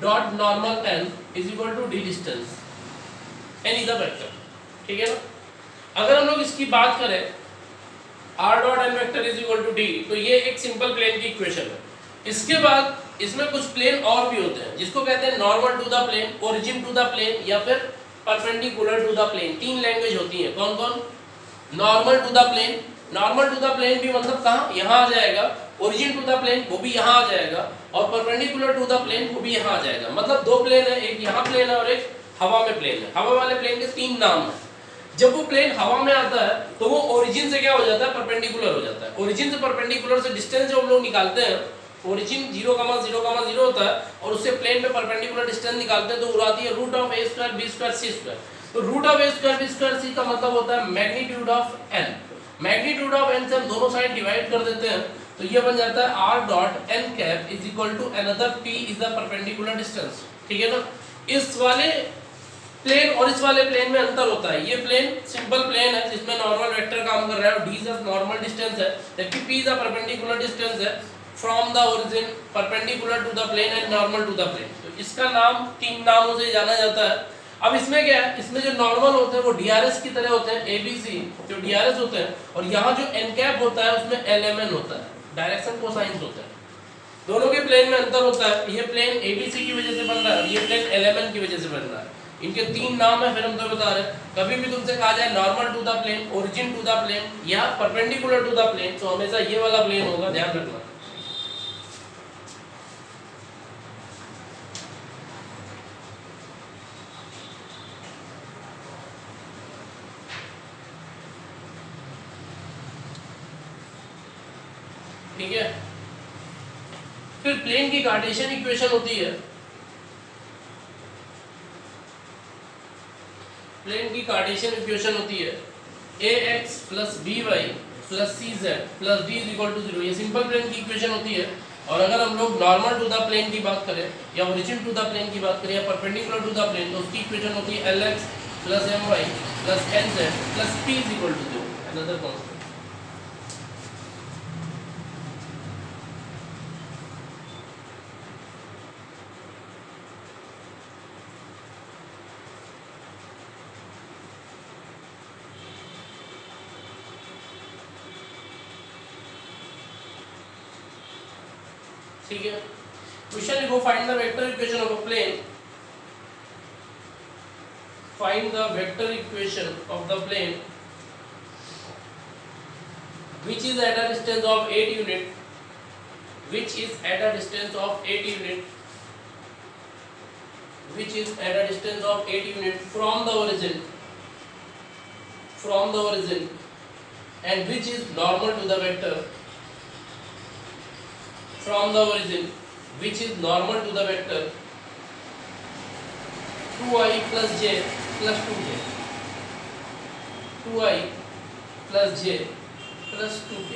dot normal n is equal to d distance, n is the vector, ठीक है ना। अगर हम लोग इसकी बात करें r dot n vector is equal to d, तो ये एक सिंपल प्लेन की इक्वेशन है। इसके बाद इसमें कुछ प्लेन और भी होते हैं जिसको कहते हैं normal to the plane, origin to the plane या फिर परपेंडिकुलर टू द प्लेन। तीन लैंग्वेज होती है, कौन कौन, normal to the plane, normal to the plane भी मतलब कहाँ, यहाँ आ जाएगा, ओरिजिन टू द प्लेन वो भी यहाँ आ जाएगा और परपेंडिकुलर टू द प्लेन वो भी यहाँ आ जाएगा। मतलब दो प्लेन है, एक यहाँ प्लेन है और एक हवा में प्लेन है। हवा वाले प्लेन के तीन नाम है। जब वो प्लेन हवा में आता है तो वो ओरिजिन से क्या हो जाता है, परपेंडिकुलर हो जाता है। ओरिजिन से परपेंडिकुलर से डिस्टेंस जो हम लोग निकालते हैं, ओरिजिन 0,0,0 होता है और उससे प्लेन पे परपेंडिकुलर डिस्टेंस निकालते हैं तो वो आती है root of a square b square c square. तो root of a square b square c का मतलब होता है magnitude of n। Magnitude of n से हम दोनों साइड डिवाइड कर देते हैं तो ये बन जाता है r dot n cap is equal to another p is the perpendicular distance, ठीक है ना। इस वाले प्लेन और इस वाले प्लेन में अंतर होता है। ये प्लेन सिंपल प्लेन है जिसमें नॉर्मल वेक्टर काम कर रहा है और d इज नॉर्मल डिस्टेंस है, जबकि p is the perpendicular distance है from the origin perpendicular to the plane and normal to the plane. तो इसका नाम तीन नामों से जाना जाता है। अब इसमें क्या है, इसमें जो नॉर्मल होते हैं वो DRS की तरह होते हैं, ABC जो DRS होते हैं, और यहाँ जो n कैप होता है उसमें LMN होता है, डायरेक्शन कोसाइंस होते हैं। दोनों के प्लेन में अंतर होता है। ये प्लेन ABC की वजह से बन रहा है, ये प्लेन LMN की वजह से बन रहा है। इनके 3 नाम है, फिर हम तो बता रहे हैं। कभी भी तुमसे कहा जाए normal to the plane, origin to the plane या परपेंडिकुलर टू द प्लेन, तो हमेशा ये वाला प्लेन होगा, ध्यान रखना। ठीक है, फिर प्लेन की कार्टेशियन इक्वेशन होती है। प्लेन की कार्टेशियन इक्वेशन होती है ax plus b y plus c z plus d is equal to 0। ये सिंपल प्लेन की इक्वेशन होती है। और अगर हम लोग नॉर्मल टू द प्लेन की बात करें या ओरिजिन टू द प्लेन की बात करें या परपेंडिकुलर टू द प्लेन, तो उसकी इक्वेशन होती है lx plus my plus nz plus p is equal to 0। Another constant. ठीक है, क्वेश्चन लिखो, find the vector equation of a plane, find the vector equation of the plane which is at a distance of 8 unit, which is at a distance of 8 unit, which is at a distance of 8 unit from the origin, and which is normal to the vector from the origin, which is normal to the vector 2i plus j plus 2k, 2i plus j plus 2k।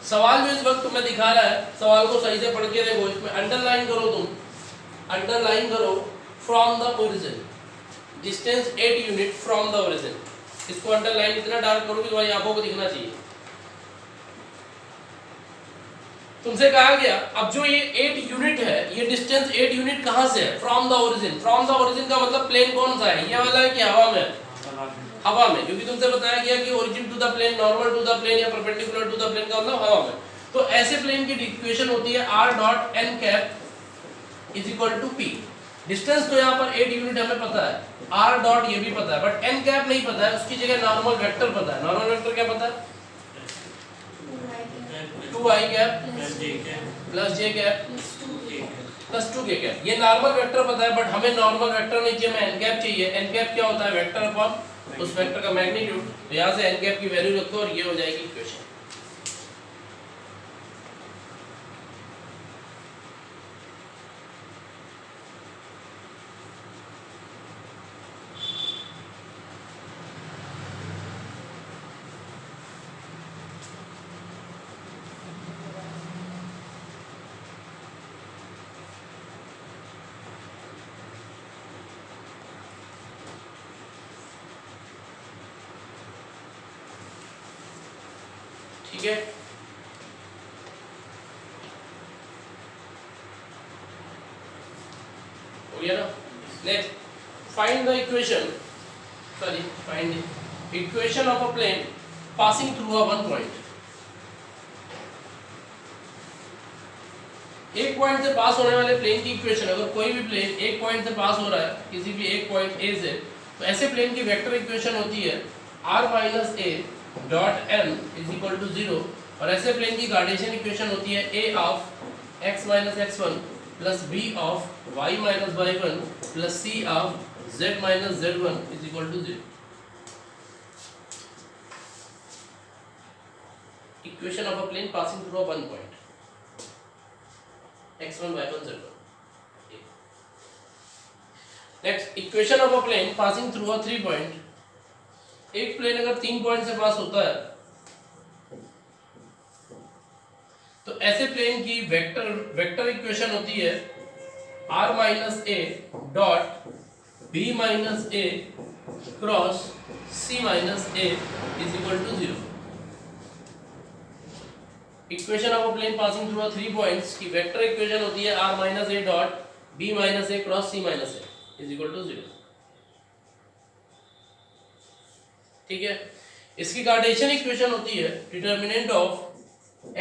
सवाल जो इस वक्त तुम्हें दिखा रहा है, सवाल को सही से पढ़ के देखो, इसमें अंडरलाइन करो, तुम अंडरलाइन करो from the origin, distance 8 unit from the origin. इसको अंडरलाइन इतना डार्क करो कि तुम्हारी आंखों को दिखना चाहिए। तुमसे कहा गया अब जो ये 8 यूनिट है, ये डिस्टेंस 8 यूनिट कहां से है? From the origin. From the origin का मतलब प्लेन कौन सा है? ये वाला है कि हवा में? हवा में, क्योंकि तुमसे बताया गया कि origin to the plane, normal to the plane या परपेंडिकुलर टू द प्लेन का मतलब हवा में। तो ऐसे प्लेन की इक्वेशन होती है r dot n cap is equal to p। Distance तो यहाँ पर 8 यूनिट हमें पता है, r डॉट ये भी पता है, बट n कैप नहीं पता है, उसकी जगह नॉर्मल वेक्टर पता है। नॉर्मल वेक्टर क्या पता है? 2i cap plus j cap plus 2k cap. ये नॉर्मल वेक्टर पता है, बट हमें नॉर्मल वेक्टर नहीं चाहिए, हमें n कैप चाहिए। n कैप क्या होता है? वेक्टर अपॉन उस वेक्टर का मैग्नीट्यूड। तो यहाँ से n कैप की वैल्यू रखो और ये हो जाएगी इक्वेशन। ठीक है, हो गया ना? Next, find the equation, sorry find the equation of a plane passing through a one point. एक पॉइंट से पास होने वाले प्लेन की इक्वेशन, अगर कोई भी प्लेन एक पॉइंट से पास हो रहा है किसी भी एक पॉइंट ए से, तो ऐसे प्लेन की वेक्टर इक्वेशन होती है r minus a dot n is equal to 0। और ऐसे प्लेन की कार्टेशियन इक्वेशन होती है a of x minus x1 plus b of y minus y1 plus c of z minus z1 is equal to 0। Equation of a plane passing through a one point x1 y1 z1। Next, equation of a plane passing through a three point. एक प्लेन अगर 3 पॉइंट से पास होता है, तो ऐसे प्लेन की वेक्टर इक्वेशन होती है r minus a dot b minus a cross c minus a is equal to 0। Equation of a plane passing through three points की वेक्टर इक्वेशन होती है r minus a dot b minus a cross c minus a is equal to 0। ठीक है, इसकी कार्टेशियन इक्वेशन होती है determinant of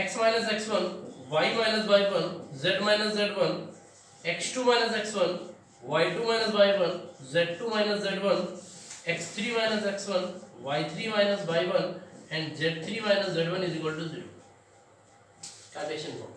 x minus x1 y minus y1 z minus z1 x2 minus x1, y2 minus y1, z2 minus z1, x3 minus x1, y3 minus y1 and z3 minus z1 is equal to 0. Cartesian form.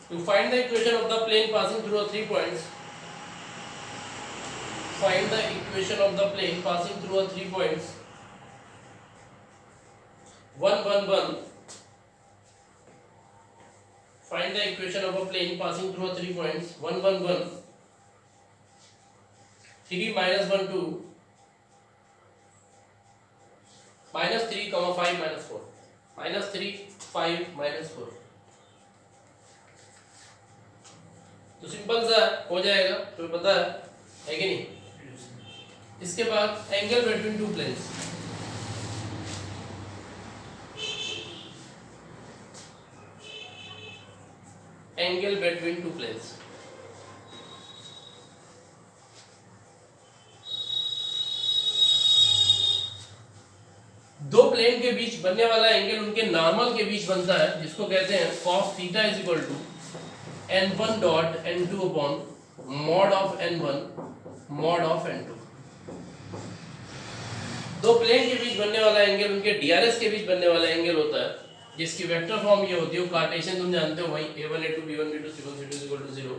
To find the equation of the plane passing through a 3 points, find the equation of the plane passing through a 3 points 1 1 1. Find the equation of a plane passing through a 3 points 1 1 1, 3 minus 1 2, minus 3 comma 5 minus 4, minus 3 5 minus 4. तो सिंपल सा हो जाएगा, तो पता है कि नहीं? इसके बाद angle between two planes, angle between two planes, दो प्लेन के बीच बनने वाला एंगल उनके नॉर्मल के बीच बनता है, जिसको कहते हैं cos theta is equal to n1 dot n2 upon mod of n1 mod of n2। दो प्लेन के बीच बनने वाला एंगल उनके डीआरएस के बीच बनने वाला एंगल होता है, जिसकी वेक्टर फॉर्म ये होती है, वो कार्टेशियन तुम जानते हो, वही a1 a2 b1 b2 c1 c2 equal to 0।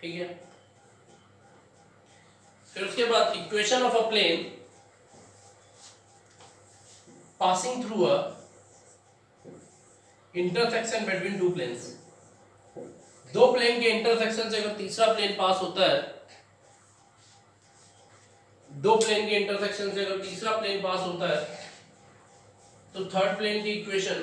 ठीक है, फिर उसके बाद equation of a plane passing through a intersection between two planes, दो प्लेन के इंटरसेक्शन से अगर तीसरा प्लेन पास होता है, दो प्लेन के इंटरसेक्शन से अगर तीसरा प्लेन पास होता है, तो थर्ड प्लेन की equation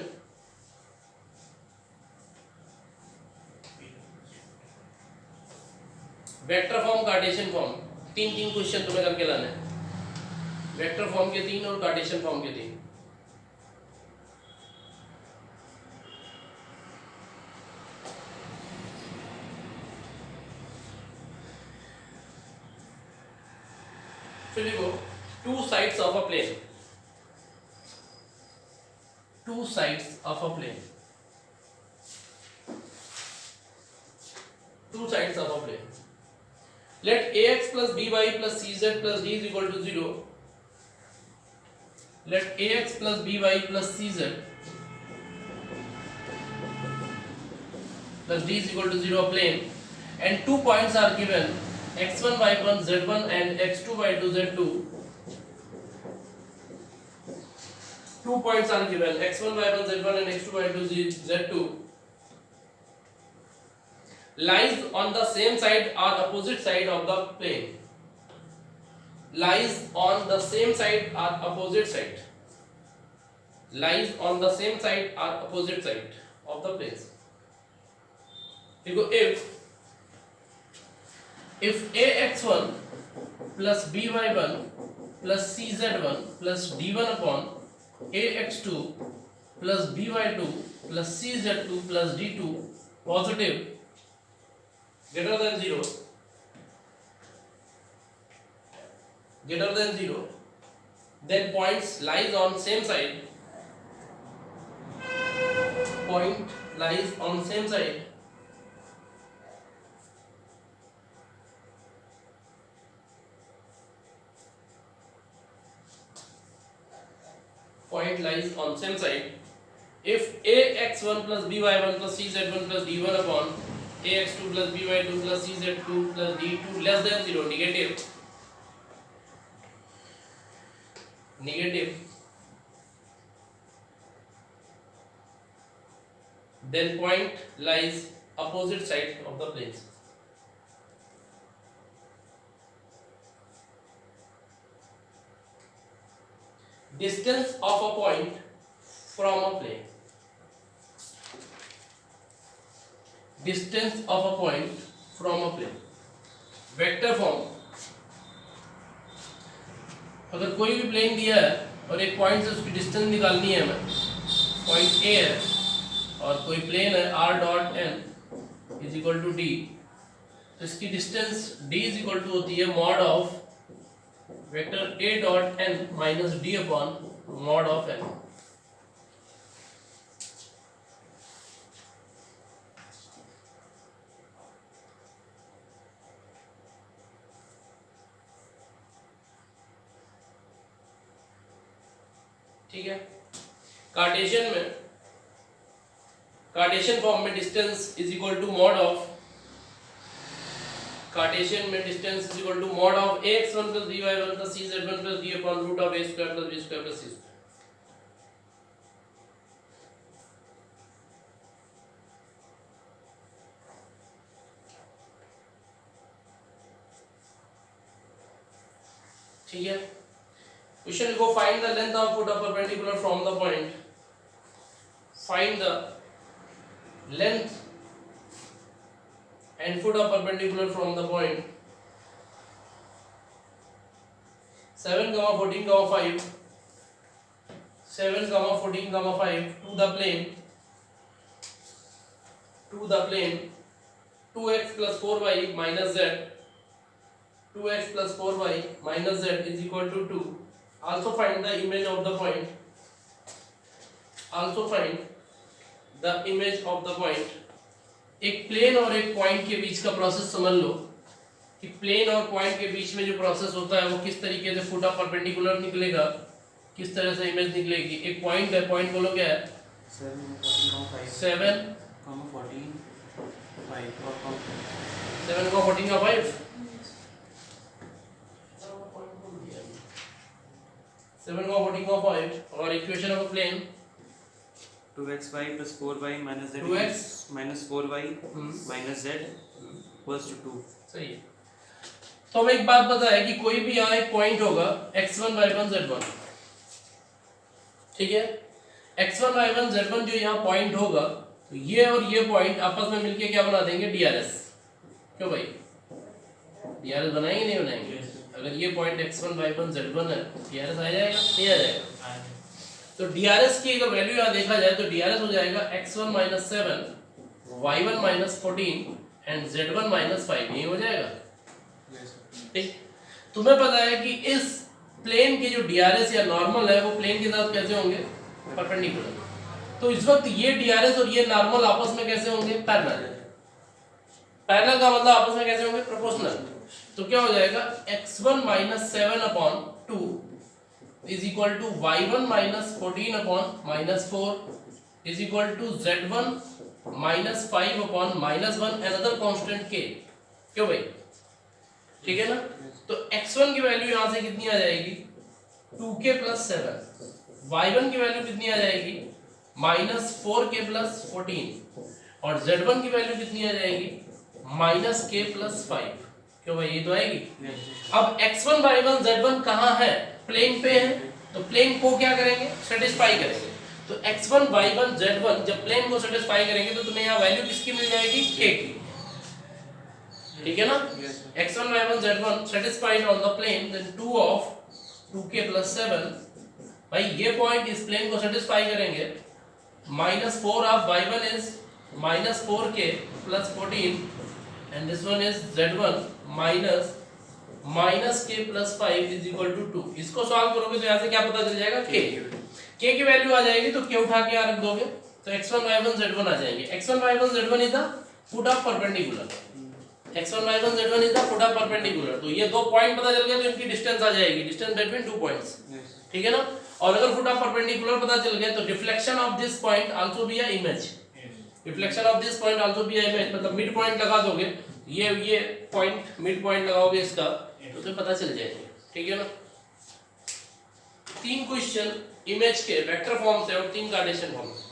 vector form Cartesian form, तीन तीन क्वेश्चन तुम्हें करके लाना है, वेक्टर फॉर्म के तीन और कार्टेशियन फॉर्म के तीन। फिर देखो, two sides of a plane, two sides of a plane, two sides of a plane, let ax plus by plus cz plus d is equal to 0, let ax plus by plus cz plus d is equal to 0 a plane, and 2 points are given x1 y1 z1 and x2 y2 z2, 2 points are given x1 y1 z1 and x2 y2 z2 lies on the same side or opposite side of the plane, lies on the same side or opposite side, lies on the same side or opposite side of the planes. देखो, if ax1 plus by1 plus cz1 plus d1 upon ax2 plus by2 plus cz2 plus d2 positive greater than 0, greater than 0, then points lies on same side, point lies on same side, point lies on same side if ax1 plus by1 plus cz1 plus d1 upon ax2 plus by2 plus cz2 plus d2 less than 0, negative, negative, then point lies opposite side of the planes. Distance of a point from a plane, distance of a point from a plane. Vector form, अगर कोई भी प्लेन दिया है और एक पॉइंट से उसकी डिस्टेंस निकालनी है हमें, पॉइंट ए है और कोई प्लेन है r dot n is equal to D, तो इसकी distance d is equal to होती है mod of vector a dot n minus D upon mod of n। ठीक है। कार्टेशियन में, कार्टेशियन फॉर्म में distance is equal to mod of, Cartesian में distance is equal to mod of ax1 plus by1 plus cz1 plus d upon root of a square plus b square plus c square। ठीक है। क्वेश्चन लिखो, find the length of foot of perpendicular from the point, find the length and foot of perpendicular from the point 7, 14, 5, 7, 14, 5 to the plane 2x plus 4y minus z, 2x plus 4y minus z is equal to 2. Also find the image of the point, also find the image of the point। एक प्लेन और एक पॉइंट के बीच का प्रोसेस समझ लो कि प्लेन और पॉइंट के बीच में जो प्रोसेस होता है वो किस तरीके से फुट ऑफ परपेंडिकुलर निकलेगा, किस तरह से इमेज निकलेगी। एक पॉइंट है, पॉइंट बोलो क्या है, 7, 14, 5 और 7 का 14 का 5, 7 का 14 का 5 और equation of plane 2xy plus 4y minus z 2x minus 4y minus z equals to 2। सही है। तो हमें एक बात पता है कि कोई भी यहाँ एक पॉइंट होगा x1 y1 z1, ठीक है। x1 y1 z1 जो यहाँ पॉइंट होगा, तो ये और ये पॉइंट आपस में मिलके क्या बना देंगे, DRS। क्यों भाई, DRS बनाएंगे नहीं बनाएंगे? अगर ये पॉइंट x1 y1 z1 है, DRS आ जाएगा नहीं आ जाएगा? तो DRS की अगर वैल्यू यहाँ देखा जाए तो DRS हो जाएगा x1 minus 7, y1 minus 14 and z1 minus 5, ये हो जाएगा। ठीक, तुम्हें पता है कि इस प्लेन के जो DRS या नॉर्मल है वो प्लेन के साथ कैसे होंगे, परपेंडिकुलर। तो इस वक्त ये DRS और ये नॉर्मल आपस में कैसे होंगे, पैरेलल। पैरेलल का मतलब आपस में कैसे होंगे, प्रोपोर्शनल। तो क्या हो जाएगा, x1 minus 7 upon 2 is equal to y1 minus 14 upon minus 4 is equal to z1 minus 5 upon minus 1 another constant k। क्यों भाई, ठीक है ना। तो x1 की वैल्यू यहां से कितनी आ जाएगी, 2k plus 7, y1 की वैल्यू कितनी आ जाएगी, minus 4k plus 14 और z1 की वैल्यू कितनी आ जाएगी, minus k plus 5। क्यों भाई, ये तो आएगी। अब x1 y1 z1 कहाँ है, प्लेन पे है, तो प्लेन को क्या करेंगे, सेटिस्फाई करेंगे। तो x1 y1 z1 जब प्लेन को सेटिस्फाई करेंगे तो तुम्हें यहाँ वैल्यू किसकी मिल जाएगी, k की, ठीक है ना। x1 y1 z1 satisfied on the plane, then 2 of 2k plus 7, भाई ये पॉइंट इस प्लेन को सेटिस्फाई करेंगे। minus 4 of y1 is minus 4k plus 14 and this one is z1 minus k plus 5 is equal to 2। इसको सॉल्व करोगे तो यहाँ से क्या पता चल जाएगा, k की वैल्यू आ जाएगी, तो k उठा के यहाँ रख दोगे तो x1 y1 z1 आ जाएंगे। x1 y1 z1 is the foot of perpendicular, x1 y1 z1 is the foot of perpendicular। तो ये दो पॉइंट पता चल गए तो इनकी डिस्टेंस आ जाएगी, डिस्टेंस बिटवीन टू पॉइंट्स, ठीक है ना। और अगर फुट ऑफ परपेंडिकुलर पता चल गया तो deflection of this point also be a image, deflection of this point also be a image, मतलब मिड पॉइंट लगा दोगे, ये पॉइंट मिड पॉइंट लगाओगे इसका तो तुम्हें पता चल जाएगा, ठीक है ना। 3 क्वेश्चन इमेज के वेक्टर फॉर्म से और 3 कार्टेशियन फॉर्म से।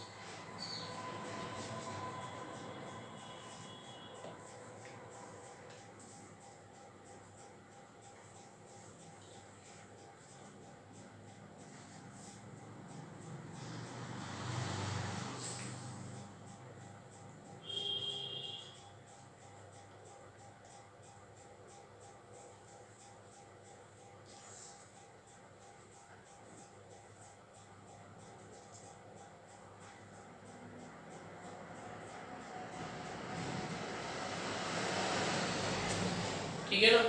ठीक है ना।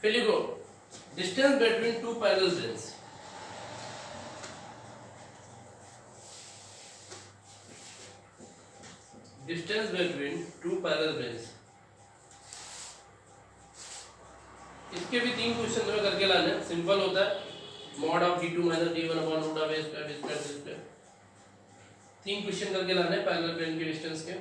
फिर लिखो distance between two parallel planes, distance between two parallel planes. इसके भी 3 क्वेश्चन में करके लाने, सिंपल होता है, mod of d2 minus d1 upon root of a square b square c square. 3 question करके लाने पैरेलल प्लेन के डिस्टेंस के।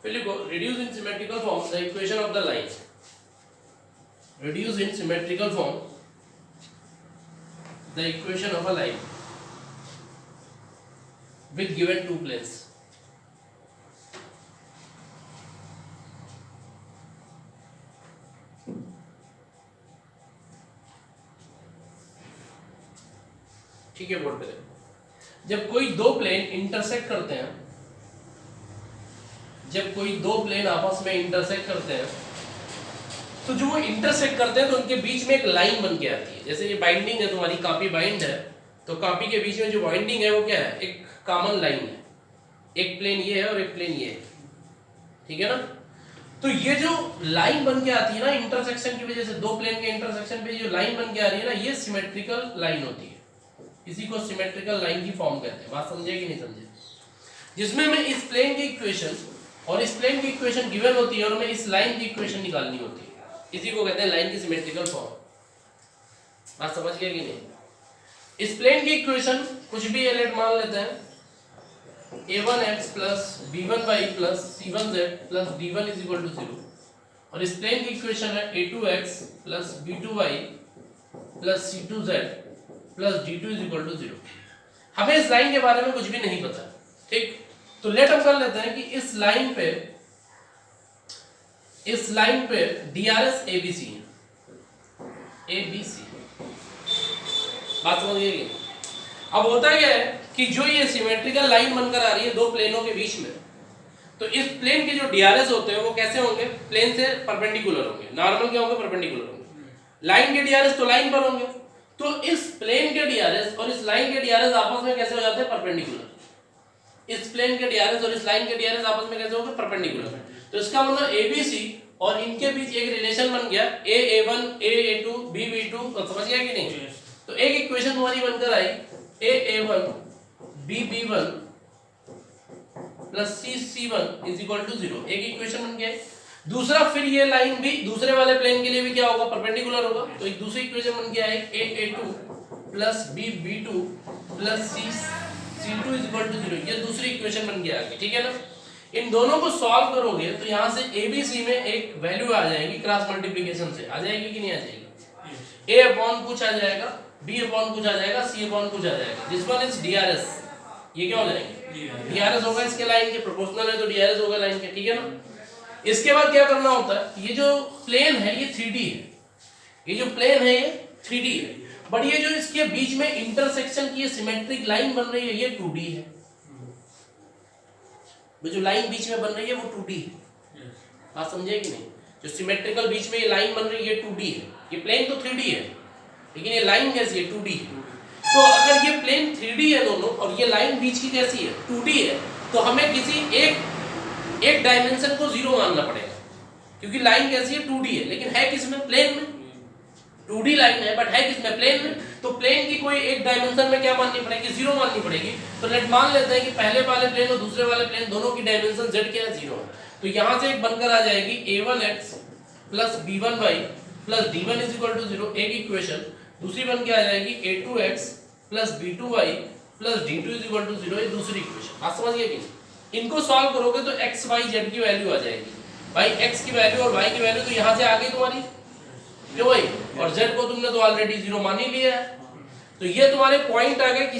फिर लिखो reduce in symmetrical form the equation of the line, reduce in symmetrical form the equation of a line with given two planes। ठीक है, बोर्ड पे देखो, जब कोई दो प्लेन इंटरसेक्ट करते हैं, जब कोई दो प्लेन आपस में इंटरसेक्ट करते हैं, तो जो वो इंटरसेक्ट करते हैं तो उनके बीच में एक लाइन बन के आती है। जैसे ये बाइंडिंग है, तुम्हारी कॉपी बाइंड है, तो कॉपी के बीच में जो बाइंडिंग है वो क्या है, एक कॉमन लाइन है। एक प्लेन ये है और एक प्लेन ये है, ठीक है ना। तो ये जो लाइन बन के आती है ना इंटरसेक्शन की वजह से, दो प्लेन के इंटरसेक्शन पे जो लाइन बन के आ रही है ना, ये सिमेट्रिकल लाइन होती है। इसी को सिमेट्रिकल लाइन की फॉर्म कहते हैं। बात समझे कि नहीं समझे? जिसमें मैं इस प्लेन की इक्वेशन और इस प्लेन की इक्वेशन गिवन होती है और हमें इस लाइन की इक्वेशन निकालनी होती है, इसी को कहते हैं लाइन की सिमेट्रिकल फॉर्म। बात समझ गए कि नहीं? इस प्लेन की इक्वेशन कुछ भी एलिमेंट मान लेते हैं, a1x plus b1y plus c1z plus d1 is equal to 0, और इस प्लेन की इक्वेशन है a2x plus b2y plus c2z plus d2 is equal to 0। हमें इस लाइन के बारे में कुछ भी नहीं पता, ठीक। तो लेट हम कर लेते हैं कि इस लाइन पे DRS ABC है, ABC। बात समझ गए? अब होता क्या है कि जो ये सिमेट्रिकल लाइन बनकर आ रही है दो प्लेनों के बीच में, तो इस प्लेन के जो DRS होते हैं वो कैसे होंगे, प्लेन से परपेंडिकुलर होंगे। नॉर्मल क्या होंगे, परपेंडिकुलर होंगे। लाइन के DRS तो लाइन पर होंगे, तो इस प्लेन के DRS और इस लाइन के DRS आपस में कैसे हो जाते हैं, परपेंडिकुलर। इस प्लेन के DRS और इस लाइन के DRS आपस में कैसे होंगे, परपेंडिकुलर। तो इसका मतलब ABC और इनके बीच एक रिलेशन बन गया, A1 A2 B2। समझ गया कि नहीं? तो एक इक्वेशन तुम्हारी बनकर आई A1 B1 plus C1 is equal to 0, एक इक्वेशन बन गया। दूसरा, फिर ये लाइन भी दूसरे वाले प्लेन के लिए भी क्या होगा, परपेंडिकुलर होगा। तो एक दूसरी इक्वेशन बन गया है A2 plus B2 plus C2 is equal to 0, ये दूसरी इक्वेशन बन गया आगे, ठीक है ना। इन दोनों को सॉल्व करोगे तो यहाँ से ABC में एक वैल्यू आ जाएगी, क्रॉस मल्टीप्लिकेशन से आ जाएगी कि नहीं आ जाएगी। A अपॉन कुछ आ जाएगा, B अपॉन कुछ आ जाएगा, C अपॉन कुछ आ जाएगा। दिस वन इज DRS, ये क्या हो जाएंगे, DRS होगा इसके लाइन के, प्रोपोर्शनल है तो DRS होगा लाइन के, ठीक है ना। इसके बाद क्या करना होता है, ये जो प्लेन है ये 3D है, ये जो प्लेन है ये 3D है, बट ये जो इसके बीच में इंटरसेक्शन की ये सिमेट्रिक लाइन बन रही है ये 2D है। वो जो लाइन बीच में बन रही है वो 2D है। बात समझे कि नहीं? जो सिमेट्रिकल बीच में ये लाइन बन रही है ये 2D है। ये प्लेन तो 3D है, लेकिन ये लाइन कैसी है, 2D है। तो अगर ये प्लेन 3D है दोनों और ये लाइन बीच की कैसी है, 2D है, तो हमें किसी एक डायमेंशन को 0 मानना पड़ेगा, क्योंकि लाइन कैसी है, 2D है, लेकिन है किसमें, प्लेन में। 2D लाइन है बट है किसमें, प्लेन में। तो प्लेन की कोई एक डायमेंशन में क्या माननी पड़ेगी, 0 माननी पड़ेगी। तो लेट मान लेते हैं कि पहले वाले प्लेन और दूसरे वाले प्लेन दोनों की डायमेंशन z क्या है, 0 है। तो यहाँ से एक बनकर आ जाएगी A1x plus B1y plus D1 is equal to 0, एक इक्वेशन। दूसरी बन के आ जाएगी A2x plus B2y plus D2 is equal to 0, ये दूसरी इक्वेशन। आप समझ गए कि इनको सॉल्व करोगे तो x y z की वैल्यू आ जाएगी। भाई x की वैल्यू और y की वैल्यू तो यहाँ से आ गई तुम्हारी, क्यों भाई, और z को तुमने तो ऑलरेडी 0 मान ही लिया है। तो ये तुम्हारे पॉइंट आ गए कि